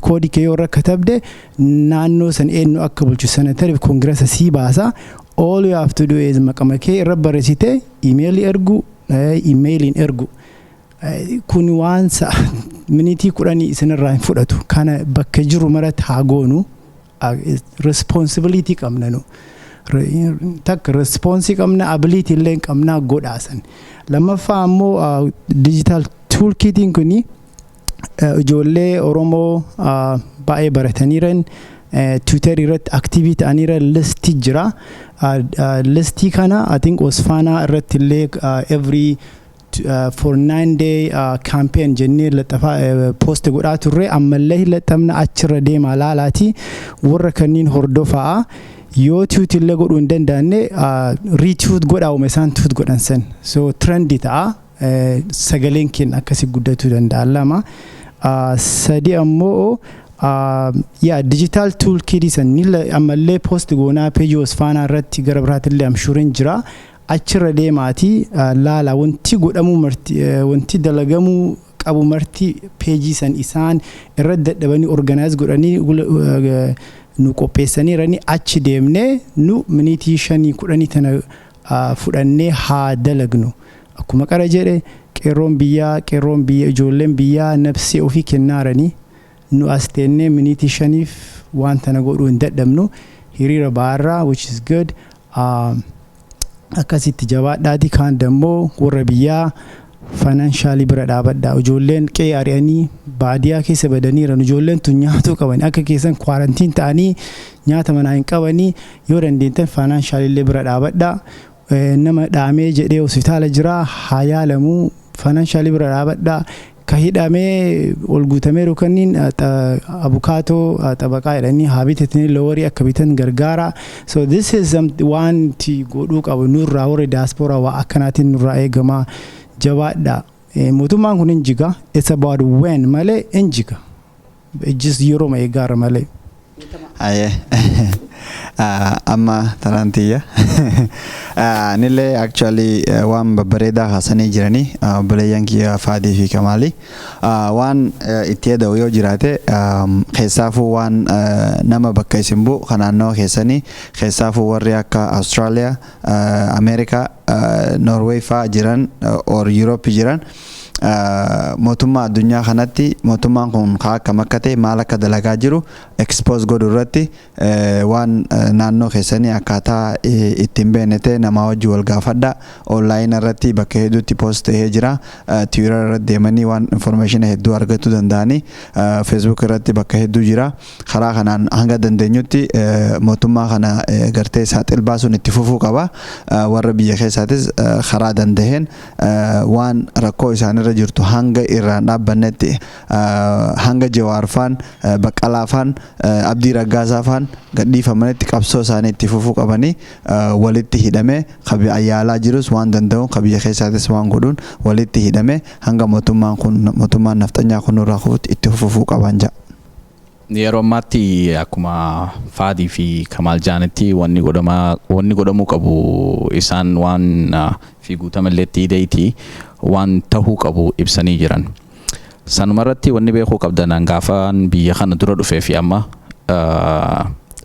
koodii kee yoo irra katabde naannoo san eenyu akka bulchu sanatariif kongressa sii baasa. All you have to do is maqama kee irra barreessite emailiin ergu kun waan minitii 10 isinirraa hin fudhatu kana bakka jiru maratti haa goonu responsibility qabna nu takka responsi qabna ability illee qabna godhaasan. Lammaffaa ammoo digital toolkitiin kuni ijoollee Oromoo baay'ee barataniiran Twitter irratti active ta'aniira listii jira. Listii kana I think Osfana irratti illee every for 9-day campaign jennee laxafaa post godhaa turre ammallee laxamna achirra deemaa laalaati warra kanniin hordofaa yoo tweet illee godhuu hin danda'anne retweet godhaa uuma isaan tweet godhan san so trendy ta'a sagaleen keenya akkasii guddatuu danda'a. Lama sadi ammoo digital toolkit san ammallee post goonaa page Osfana irratti gara biraatillee amshuurin jira. Achirra deemaati laala wanti godhamu marti wanti dalagamu qabu marti page san isaan irra dadhabanii organize godhanii nu qopheessaniirani achi deemnee nu minitii 5-10 tana fudhannee haa dalagnu. Akkuma qara jedhe qeerroon biyyaa ijoolleen biyyaa nafsee ofii kennaaranii nu as teennee minitii 5 waan tana godhuu hin dadhabnu hiriira baarraa which is good. Akkasitti jabaadhaati kaan dammoo warra biyyaa financially bira dhaabadhaa. Ijoolleen qe'ee ari'anii baadiyaa keessa badaniiran ijoolleen tun nyaatuu qaban akka keessan kwaarantiin ta'anii nyaata manaa hin qabanii yoo dandeettan financially illee bira dhaabadhaa. Nama dhaamee jedhee hospitaala jira haa yaalamuu financially bira dhaabadhaa. Ka hidhamee ol guutameeru kanniin abukaatoo xabaqaa jedhanii haa bitatanii loowarii akka bitan gargaara. So this is wanti godhuu qabu nurraa warri diaspora waa akkanaatiin nurraa eegamaa jabaadha. Mootummaan kun injiga it's about when malee injiga just yeroo ma eegaara malee. Amma tarantiya nillee actually waan babbareedaa haasanii jiranii obboleeyyan kiyya Faadii fi Kamaali waan itti heda'u yoo jiraate keessaafuu waan nama bakka isin bu'u kan naannoo keessanii keessaafuu warri akka Australia, America, Norway fa'aa jiran or Europe jiran mootummaa addunyaa kanatti mootummaan kun akkam akka ta'e maal akka dalagaa jiru expose godhu irratti waan naannoo keessanii akkaataa ittiin beeknete nama wajji wal gaafadha. Online irratti bakka hedduutti post ta'ee jira. Twitter irratti deemanii waan information hedduu argachuu danda'anii Facebook irratti bakka hedduu jira. Karaa kanaan hanga dandeenyutti mootummaa kana gartee saaxil baasuun itti fufuu qaba. Warra biyya keessaatis karaa danda'een waan rakkoo isaanii irra jirtu hanga irraan dhaabbannetti hanga Jawaarfaan Baqqalaafaan Abdii Raggaasaafaan gadhiifamanitti qabsoo isaanii itti fufuu qabanii walitti hidhamee qabi ayyaalaa jirus waan danda'u qabiyya keessaatis waan godhuun walitti hidhamee hanga mootummaan nafxanyaa kun irraa kufutti itti fufuu qaban ja'a. Yeroo ammaatti akkuma Faadii fi Kamaal Jaanitti wanni godhamuu qabu isaan waan fi guutamallee hidheetii waan tahuu qabu ibsanii jiran. Sanumarratti wanni beekuu qabdan gaafaan biyya kana dura dhufee fi amma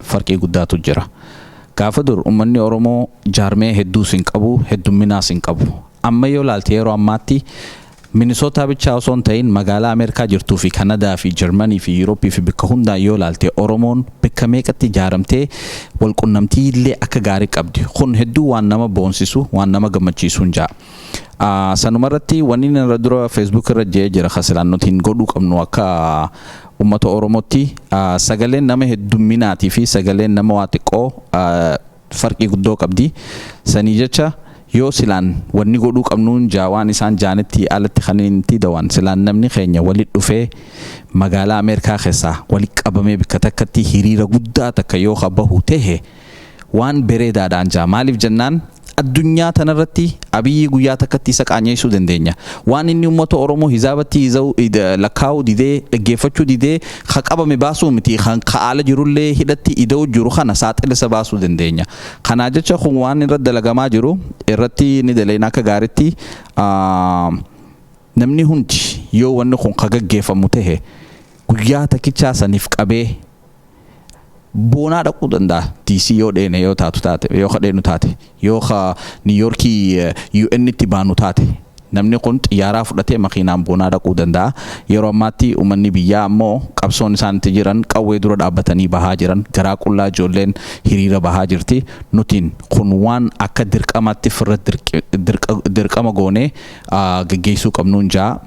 farqii guddaatu jira. Gaafa dur uummanni Oromoo jaarmee hedduus hin qabu, heddumminaas hin qabu. Amma yoo ilaalte yeroo ammaatti Minnesota bichaa osoo hin ta'in magaalaa Ameerikaa jirtuu fi Kanadaa fi Jarmanii fi Yurooppii fi bakka hundaa yoo ilaalte Oromoon bakka meeqatti ijaaramtee walqunnamtii illee akka gaarii qabdi. Kun hedduu waan nama boonsisu, waan nama gammachiisu hin jaa. Sanumarratti wanni irra dura Facebook irra jira khasilaan nutiin godhuu qabnu akka ummata Oromootti sagaleen nama heddumminaatii fi sagaleen nama waa xiqqoo farqii guddoo qabdi. Sanii jecha yoo silaan wanni godhuu qabnuun jaawaan isaan jaanitti alatti kaniinti dawaan silaan namni keenya walitti dhufee magaalaa Ameerikaa keessaa walitti qabamee bakka takkatti hiriira guddaa takka yoo qabahu ta'e waan bareedaadhaan jaa maaliif jennaan addunyaa tanarratti Abiyyi guyyaa takkatti isa qaanyeessuu dandeenya waan inni uummata Oromoo hizaabatti lakkaa'uu didee dhaggeeffachuu didee qabame baasuu miti kan kaa'ala jirullee hidhatti ida'uu jiru kana saaxila isa baasuu dandeenya. Kanaa jecha kun waan irra dalagamaa jiru irratti ni daleen akka gaaritti namni hundi yoo wanni kun gaggeeffamu ta'e guyyaa takkichaa saniif qabee boonaa dhaquu danda'a. DC yoo dheene yoo taatu taate yoo kadheenu taate yoo New Yorkii UN itti baanu taate namni kun xiyyaaraa fudhatee makiinaan boonaa dhaquu danda'a. Yeroo ammaatti uummanni biyyaa ammoo qabsoon isaanitti jiran qawwee dura dhaabbatanii bahaa jiran garaa qullaa ijoolleen hiriira bahaa jirti. Nutiin kun waan akka dirqamaatti firra dirqama goonee gaggeessuu qabnuun jaa.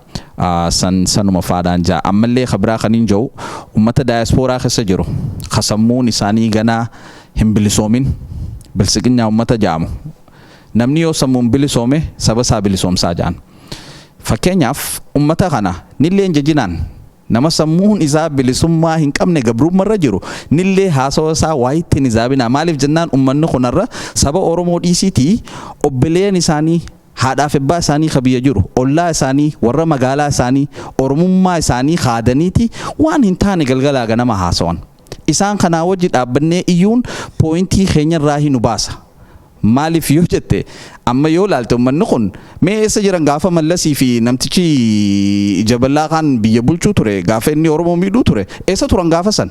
Sanuma faadaan jaa ammallee khabraa kaniin jiru ummata daayaspooraa keessa jiru kasammuun isaanii ganaa hin bilisoomin bilisiqinyaa ummata jaamu namni yoo sammuun bilisoome saba isaa bilisoomsaa jaan. Fakkeenyaaf ummata kana nillee jajinaan nama sammuun isaa bilisummaa hin qabne gabrummaarra jiru nillee haasawa isaa waayitti hin izaabina maaliif jennaan ummanni kunarra saba Oromoo dhiisitii obboleen isaanii haadhaaf abbaa isaanii kabiyya jiru ollaa isaanii warra magaalaa isaanii oromummaa isaanii haadaniiti waan hin taane galgalaa ganama haasawan isaan kanaa wajji dhaabbannee iyyuun pooyintii keenya irraa hin baasa. Maaliif yoo jette amma yoo ilaalte uummanni kun mee eessa jiran gaafa Mallasii fi namtichi Jaballaa kan biyya bulchuu ture gaafa inni Oromoo miidhuu ture eessa turan gaafa san?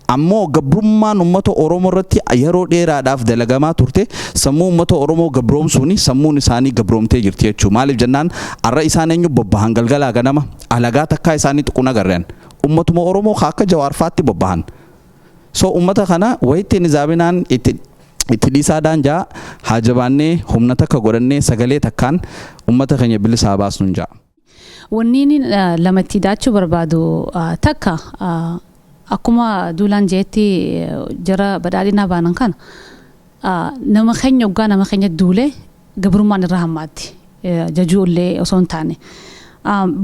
Ammoo gabrummaan ummata Oromoo irratti yeroo dheeraadhaaf dalagamaa turte sammuu ummata Oromoo gabroomsuuni sammuun isaanii gabroomtee jirti jechuudha. Maaliif jennaan arra isaan eenyu bobbahan galgalaa ganama alagaa takkaa isaanii tuquna agarreen ummatuma Oromoo akka Jawaarfaatti bobbahan. So ummata kana wayitti nizaabinaan itti dhiisaadhaan jaa haajabaannee humna takka godhannee sagalee takkaan ummata keenya bilisaa baasnuun jaa. Wanni lamatti daachuu barbaadu takka akkuma duulaan jeetti jara badhaadhinaa baanan kana nama keenya oggaa nama keenya duulee gabrummaan irraa hammaatti jajuullee osoo hin taane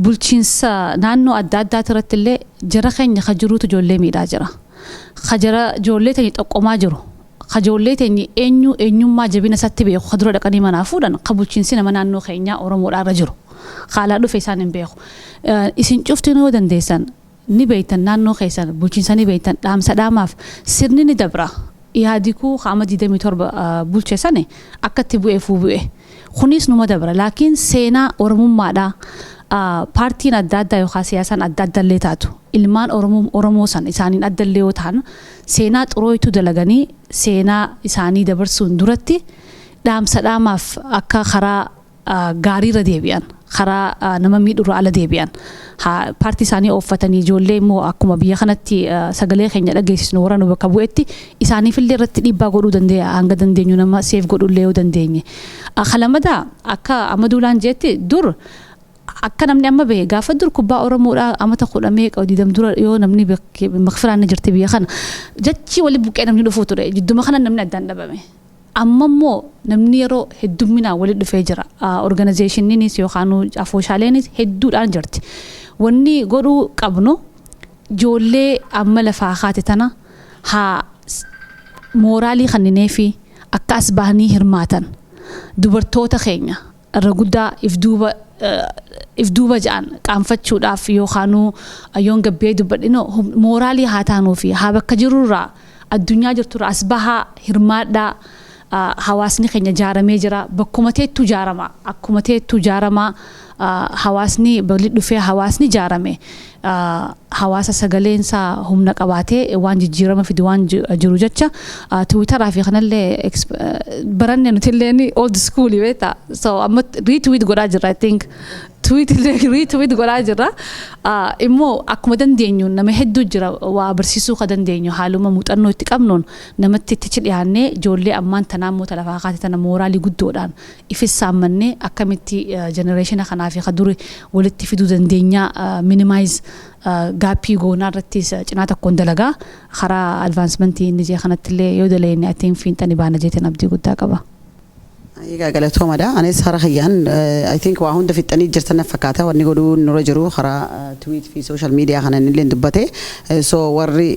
bulchiinsa naannoo adda addaati irratti illee jara keenya kajiruutu ijoollee miidhaa jira. Kajara ijoollee teenya xoqqomaa jiru. Kajoollee teenya eenyummaa jabina isatti beeku kadura dhaqanii manaa fuudhan ka bulchiinsi nama naannoo keenyaa Oromoodhaa irra jiru. Haalaa dhufe isaan hin beeku. Isin cufti yoo dandeessan ni beeytan naannoo keessan bulchiinsa ni beeytan dhaamsa dhaamaaf sirni ni dabra. Yaadikuu qaama 27 bulcheessane akkatti bu'eefuu bu'e. Kunis numa dabra laakiin seenaa Oromummaadhaa paartiin adda addaa yookaan siyaasaan adda addallee taatu ilmaan Oromoo san isaaniin addallee yoo ta'an seenaa xurooytu dalaganii seenaa isaanii dabarsuun duratti dhaamsa dhaamaaf akka karaa gaariirra deebi'an karaa nama miidhurra ala deebi'an paartii isaanii ooffatanii ijoollee immoo akkuma biyya kanatti sagalee keenya dhageessisnu warra nu bakka bu'etti isaaniifillee irratti dhiibbaa godhuu dandeenya hanga dandeenyu nama seef godhullee yoo dandeenye. Kalamadaa akka amaduulaan jeetti dur akka namni amma bahe gaafa dur kubbaa Oromoodhaa amata kudhamee qawdiidam dura yoo namni makfiraan jirti biyya kana jechi wali buqqee namni dhufuu ture jidduma kana namni addaan dhabame. ammammoo namni yeroo heddumminaa walitti dhufee jira organizationniinis yookaan afooshaalenis hedduudhaan jirti wanni godhuu qabnu ijoollee amma lafaa kaate tana haa mooraalii kenninee fi akka as bahanii hirmaatan dubartoota keenya irra guddaa if duuba ja'an qaanfachuudhaaf yookaan yoon gabbee dubbadhino mooraalii haa taanuu fi haa bakka jirurraa addunyaa jirturraa as bahaa hirmaadhaa hawaasni keenya jaaramee jira bakkuma teettu jaarama akkuma teettu jaarama hawaasni walitti dhufee hawaasni jaarame hawaasa sagaleensaa humna qabaatee waan jijjiirama fidi waan jiru jecha Twitteraa fi kanallee baranne nutillee old school beeta so amma retweet godhaa jirra I think retweet godhaa jirra immoo akkuma dandeenyu nama hedduu jira waa barsiisuu ka dandeenyu haaluma muuxannoo itti qabnuun namatti itti dhiyaannee ijoollee ammaan tanaa immoo lafaa kaate tana mooraalii guddoodhaan ifis saammannee akkamitti generation kanaa fi kaduri walitti fiduu dandeenya minimize gaappii goonaa irrattis cinaa tokkoon dalagaa karaa advaansimentii inni jee kanattillee yoo daleenne atiin fiinxani baana jeeteen abdii guddaa qaba. Egaa galatoomadha anis hara kiyyaan I think waa hunda fixanii jirtan fakkaata wanni godhuu nurra jiru karaa tweet fi social media kanan illee dubbate so warri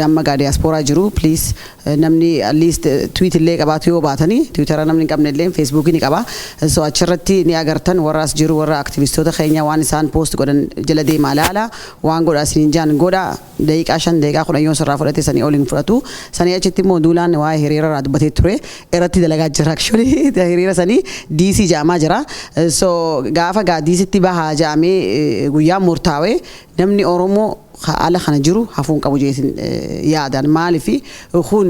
amma gaa diaspora jiru please namni at least tweet illee qabaatu yoo baatanii Twitter namni hin qabne illee Facebook ni qaba so achirratti ni agartan warra as jiru warra aktivistoota keenya waan isaan post godhan jala deemaa laala waan godhaa isiniin jaan godha daqiiqaa 5 daqiiqaa 10 yoo sirraa fudhate sanii oliin fudhatu sanii achitti immoo duulaan waa'ee hiriirarraa dubbatee ture irratti dalagaa jira actually hiriira sanii DC jaamaa jira so gaafa gaa DCtti bahaa jaamee guyyaa murtaawee namni Oromoo ala kana jiru hafuun qabu jeetin yaadan maalifi kun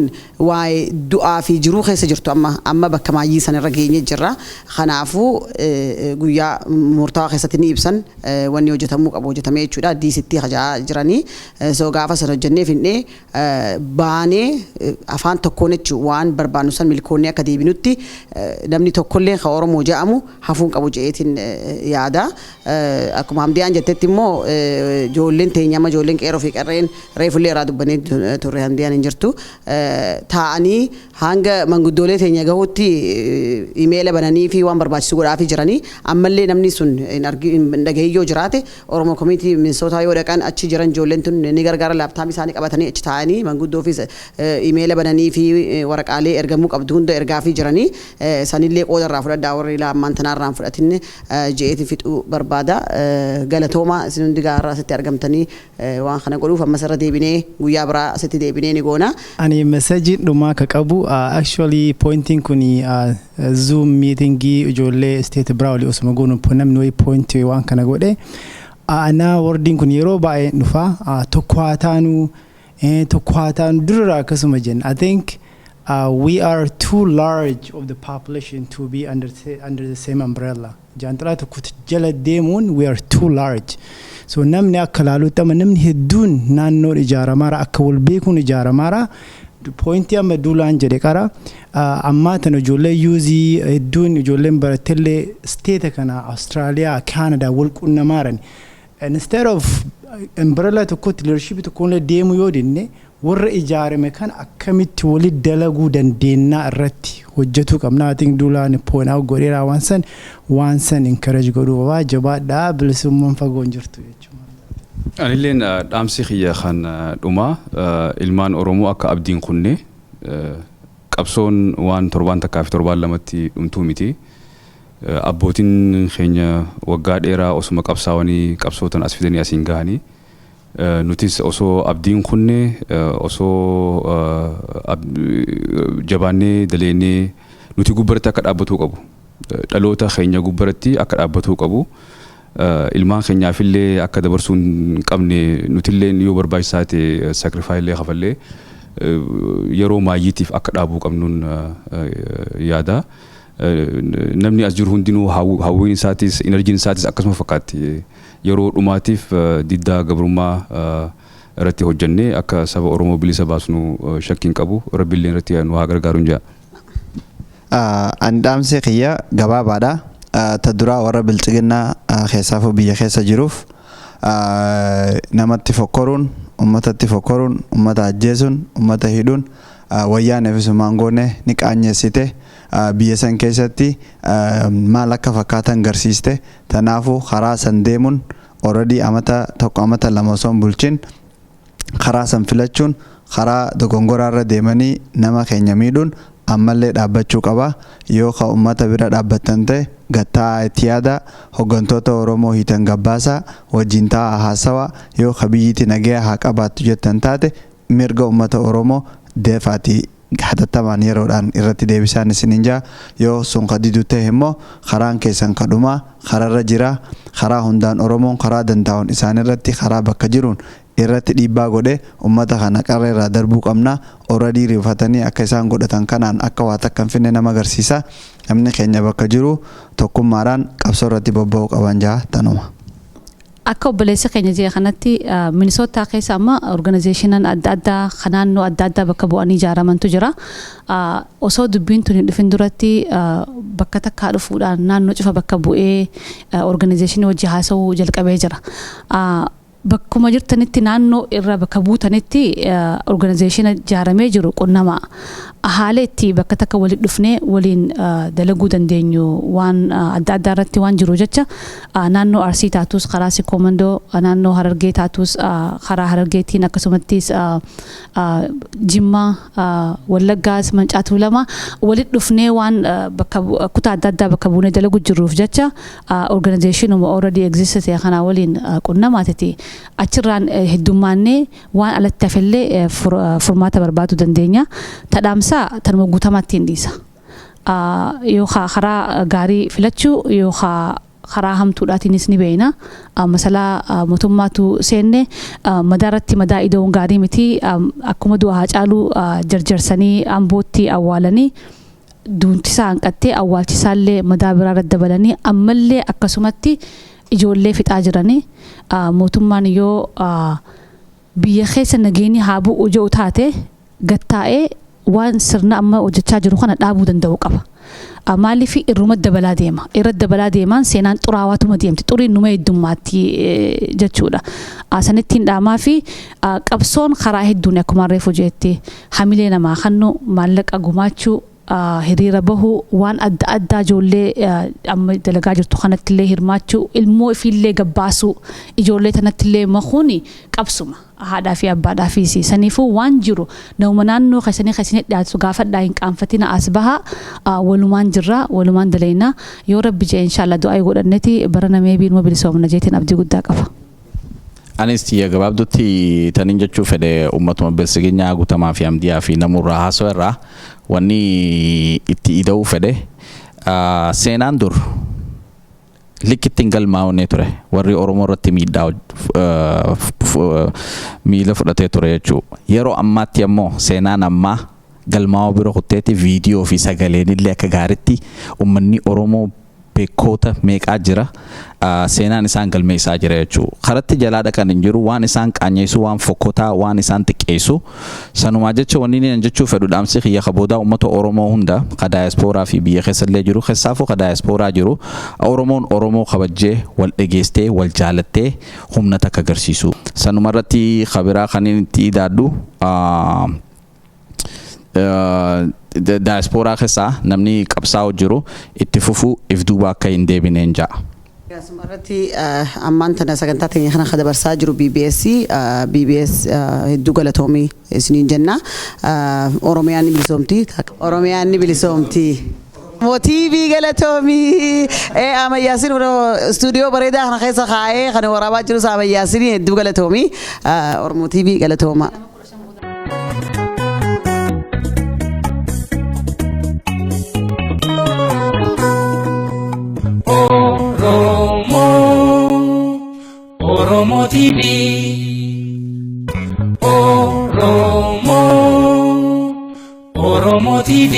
waa'ee du'aa fi jiruu keessa jirtu amma bakka maayyii sanirra geenye jirra kanaafu guyyaa murtaawaa keessatti ni ibsan wanni hojjetamuu qabu hojjetamee jechuudha DCtti hajaa jiranii so gaafa san hojjennee finnee baanee afaan tokkoon jechuu waan barbaannu san milkoonnee akka deebinutti namni tokkollee ka Oromoo jedhamu hafuun qabu jeetin yaada akkuma Hamdiyaan jettetti immoo ijoolleen teenyama ijoolleen qeeroo fi qarreen reefullee irraa dubbannee turre Hamdiyaan hin jirtu taa'anii hanga manguddoolee teenya gahuutti imeela bananii fi waan barbaachisu godhaafii jiranii ammallee namni sun hin dhagahiyyoo jiraate Oromoo Community Minnesota yoo dhaqan achi jiran ijoolleen tun ni gargaara laaptaap isaanii qabatanii achi taa'anii manguddoofis imeela bananii fi waraqaalee ergamuu qabdu hunda ergaafii jiranii sanillee qooda irraa fudhadhaa warri laammaan tanaarraan fudhatin je'eeti fixuu barbaada galatooma isin hundi gaarraa asitti argamtanii waan kana godhuuf ammas irra deebinee guyyaa biraa asitti deebinee ni goona. Ani message dhumaa ka qabu actually pointing kuni Zoom meeting ijoollee state biraa walii osuma goonu namni wayi point waan kana godhe ana wording kun yeroo baay'ee dhufa tokko haa taanu durra akkasuma jenna I think we are too large of the population to be under the same umbrella. Jaantala tokko jala deemuun we are too large. So namni akka laaluutti amma namni hedduun naannoo ijaaramaara akka wal beekuun ijaaramaara pointii amma duulaan jedhe qara ammaa tan ijoollee yuuzii hedduun ijoolleen barattellee steeta kana Austraaliyaa Canada wal qunnamaaran instead of umbrella tokkotti leadership tokkollee deemu yoo dinne warra ijaarame kan akkamitti wali dalaguu dandeennaa irratti hojjetuu qabna I think duulaan point out godheeraa waan san encourage godhuu waa jabaadhaa bilisummaan fagoon jirtu jechuudha. Anilleen dhaamsi kiyya kan dhumaa ilmaan Oromoo akka abdiin kunne qabsoon waan 7 dhumtuu miti. Abbootiin keenya waggaa dheeraa osuma qabsaawanii qabsootan as fidanii asiin gahanii nutis osoo abdiin kunne osoo jabaannee daleenee nuti gubbaratti akka dhaabbatuu qabu dhaloota keenya gubbaratti akka dhaabbatuu qabu ilmaan keenyaafillee akka dabarsuu hin qabne nutillee yoo barbaachisaa ta'e sacrifice kafallee yeroo maayyiitiif akka dhaabuu qabnuun yaada. Namni as jiru hundinuu hawwiin isaatis enerjiin isaatis akkasuma fakkaatti yeroo dhumaatiif diddaa gabrummaa irratti hojjannee akka saba Oromoo bilisa baasnu shakkiin qabu rabbiillee irratti nu haa gargaaruun jaa. Ani dhaamsi kiyya gabaabaadha. Ta duraa warra bilchiginnaa keessaafuu biyya keessa jiruuf namatti fokkoruun ummatatti fokkoruun ummata ajjeesuun ummata hidhuun wayyaan efisumaan goone ni qaanyessite biyya san keessatti maal akka fakkaatan garsiiste tanaafu karaa san deemuun already amata tokko amata lama osoo hin bulchin karaa san filachuun karaa dogongoraarra deemanii nama keenya miidhuun ammallee dhaabbachuu qaba yoo ka ummata bira dhaabbattan ta'e gattaa itti yaada hoggantoota Oromoo hiitan gabbaasaa wajjin taa'aa haasawa yoo ka biyyitti nagaya haa qabaattu jettan taate mirga ummata Oromoo deefaatii hatattamaan yeroodhaan irratti deebisaan isiniin jaa yoo sun qadidu ta'e immoo karaan keessan kadhumaa kararra jira karaa hundaan Oromoon karaa dandaa'uun isaan irratti karaa bakka jiruun irratti dhiibbaa godhe ummata kana qarra irraa darbuu qabna already rifatanii akka isaan godhatan kanaan akka waa takka hin finne nama agarsiisa namni keenya bakka jiru tokkummaadhaan qabsoo irratti bobba'uu qaban jaa tanuma. Akka obboleessa keenya jee kanatti Minnesota keessa amma organizationan adda addaa kanaannoo adda addaa bakka bu'anii ijaaramantu jira. Osoo dubbiin tun hin dhufin duratti bakka takkaa dhufuudhaan naannoo cufa bakka bu'ee organizationii wajji haasa'uu jalqabee jira. Bakkuma jirtanitti naannoo irra bakka buutanitti organization ijaaramee jiru qunnamaa haala itti bakka takka waliin dhufnee waliin dalaguu dandeenyu waan adda addaa irratti waan jiru jecha naannoo Arsii taatus karaa Sikoomandoo naannoo Harargee taatus karaa Harargeetiin akkasumattis Jimmaa Wallaggaas Mancaatuu lama waliin dhufnee waan bakka kutaa adda addaa bakka buunee dalaguu jirruuf jecha organization already existed kana waliin qunnamaatiti achirraan heddummaannee waan alatti hafillee furmaata barbaadu dandeenya tadhaamsaa tanuma guutamatti hin dhiisa yoo karaa gaarii filachuu yoo karaa hamtuudhaatiinis ni beeyna masalaa mootummaatu seenne madaarratti madaa idoon gaarii miti akkuma du'a Haacaaluu jarjarsanii ambootti awwaalanii duuntisaa hanqattee awwaalchisaallee madaa biraa dabalanii ammallee akkasumatti ijoollee fixaa jiranii mootummaan yoo biyya keessa nageenyi haa bu'u ijoo taate gattaa'ee waan sirna amma hojjechaa jiru kana dhaabuu danda'u qaba. Maaliif irruma dabalaa deema irra dabalaa deemaan seenaan xuraawaatuma deemti xuriin numa heddummaatti jechuudha. Sanittiin dhaamaa fi qabsoon karaa hedduun akkuma reefu jeetti hamilee namaa kannu maallaqa gumaachuu hiriira bahu waan adda addaa ijoollee amma dalagaa jirtu kanattillee hirmaachuu ilmoo ifiillee gabbaasuu ijoollee tanattillee makuuni qabsuma haadhaa fi abbaadhaa fi saniifuu waan jiru nama naannoo keessanii dhiyaatu gaafadhaa hin qaanfatina as baha walumaan jirra walumaan dalaynaa yoo rabbi jee inshallah du'aa godhanneeti bara namee biilmoo bilisoomna jeetiin abdii guddaa qaba. Anis xiyya gabaabdutti tanin jechuu fedhe ummatuma bilsigeenyaa guutamaa fi amdiyaa fi namurraa haasoo irraa wanni itti ida'uu fedhe seenaan dur likkittiin galmaa'uunee ture warri Oromoo irratti miidhaa miila fudhatee ture jechuu yeroo ammaatti ammoo seenaan ammaa galmaa'uu bira kutteetti viidiyoo fi sagaleen illee akka gaaritti ummanni Oromoo beekota meeqaa jira seenaan isaan galmeessaa jira jechuu karatti jalaa dhaqan hin jiru waan isaan qaanyeessu waan fokkotaa waan isaan xiqqeessu sanumaa jecha wanni inni jechuu fedhu dhaamsi xiyya kaboodaa uummata Oromoo hunda ka daayaspooraa fi biyya keessallee jiru keessaafu ka daayaspooraa jiru Oromoon Oromoo kabajjee wal dhageestee wal jaalattee humna takka agarsiisu sanumarratti kabiraa kan inni itti idaadhu diaspora keessa namni qabsaa'u jiru itti fufuu if duuba akka hin deebineen ja'a. Asumarratti ammaan tana sagantaa teenya kana dabarsaa jiru BBS hedduu galatoomii isiniin jenna Oromiyaan ni bilisoomti Oromiyaan ni bilisoomti. TV galatoomii amayyaasiin studio bareedaa kana keessa kaa'ee kana waraabaa jiru amayyaasiin hedduu galatoomii Oromoo TV galatooma. Oromo TV Oromo TV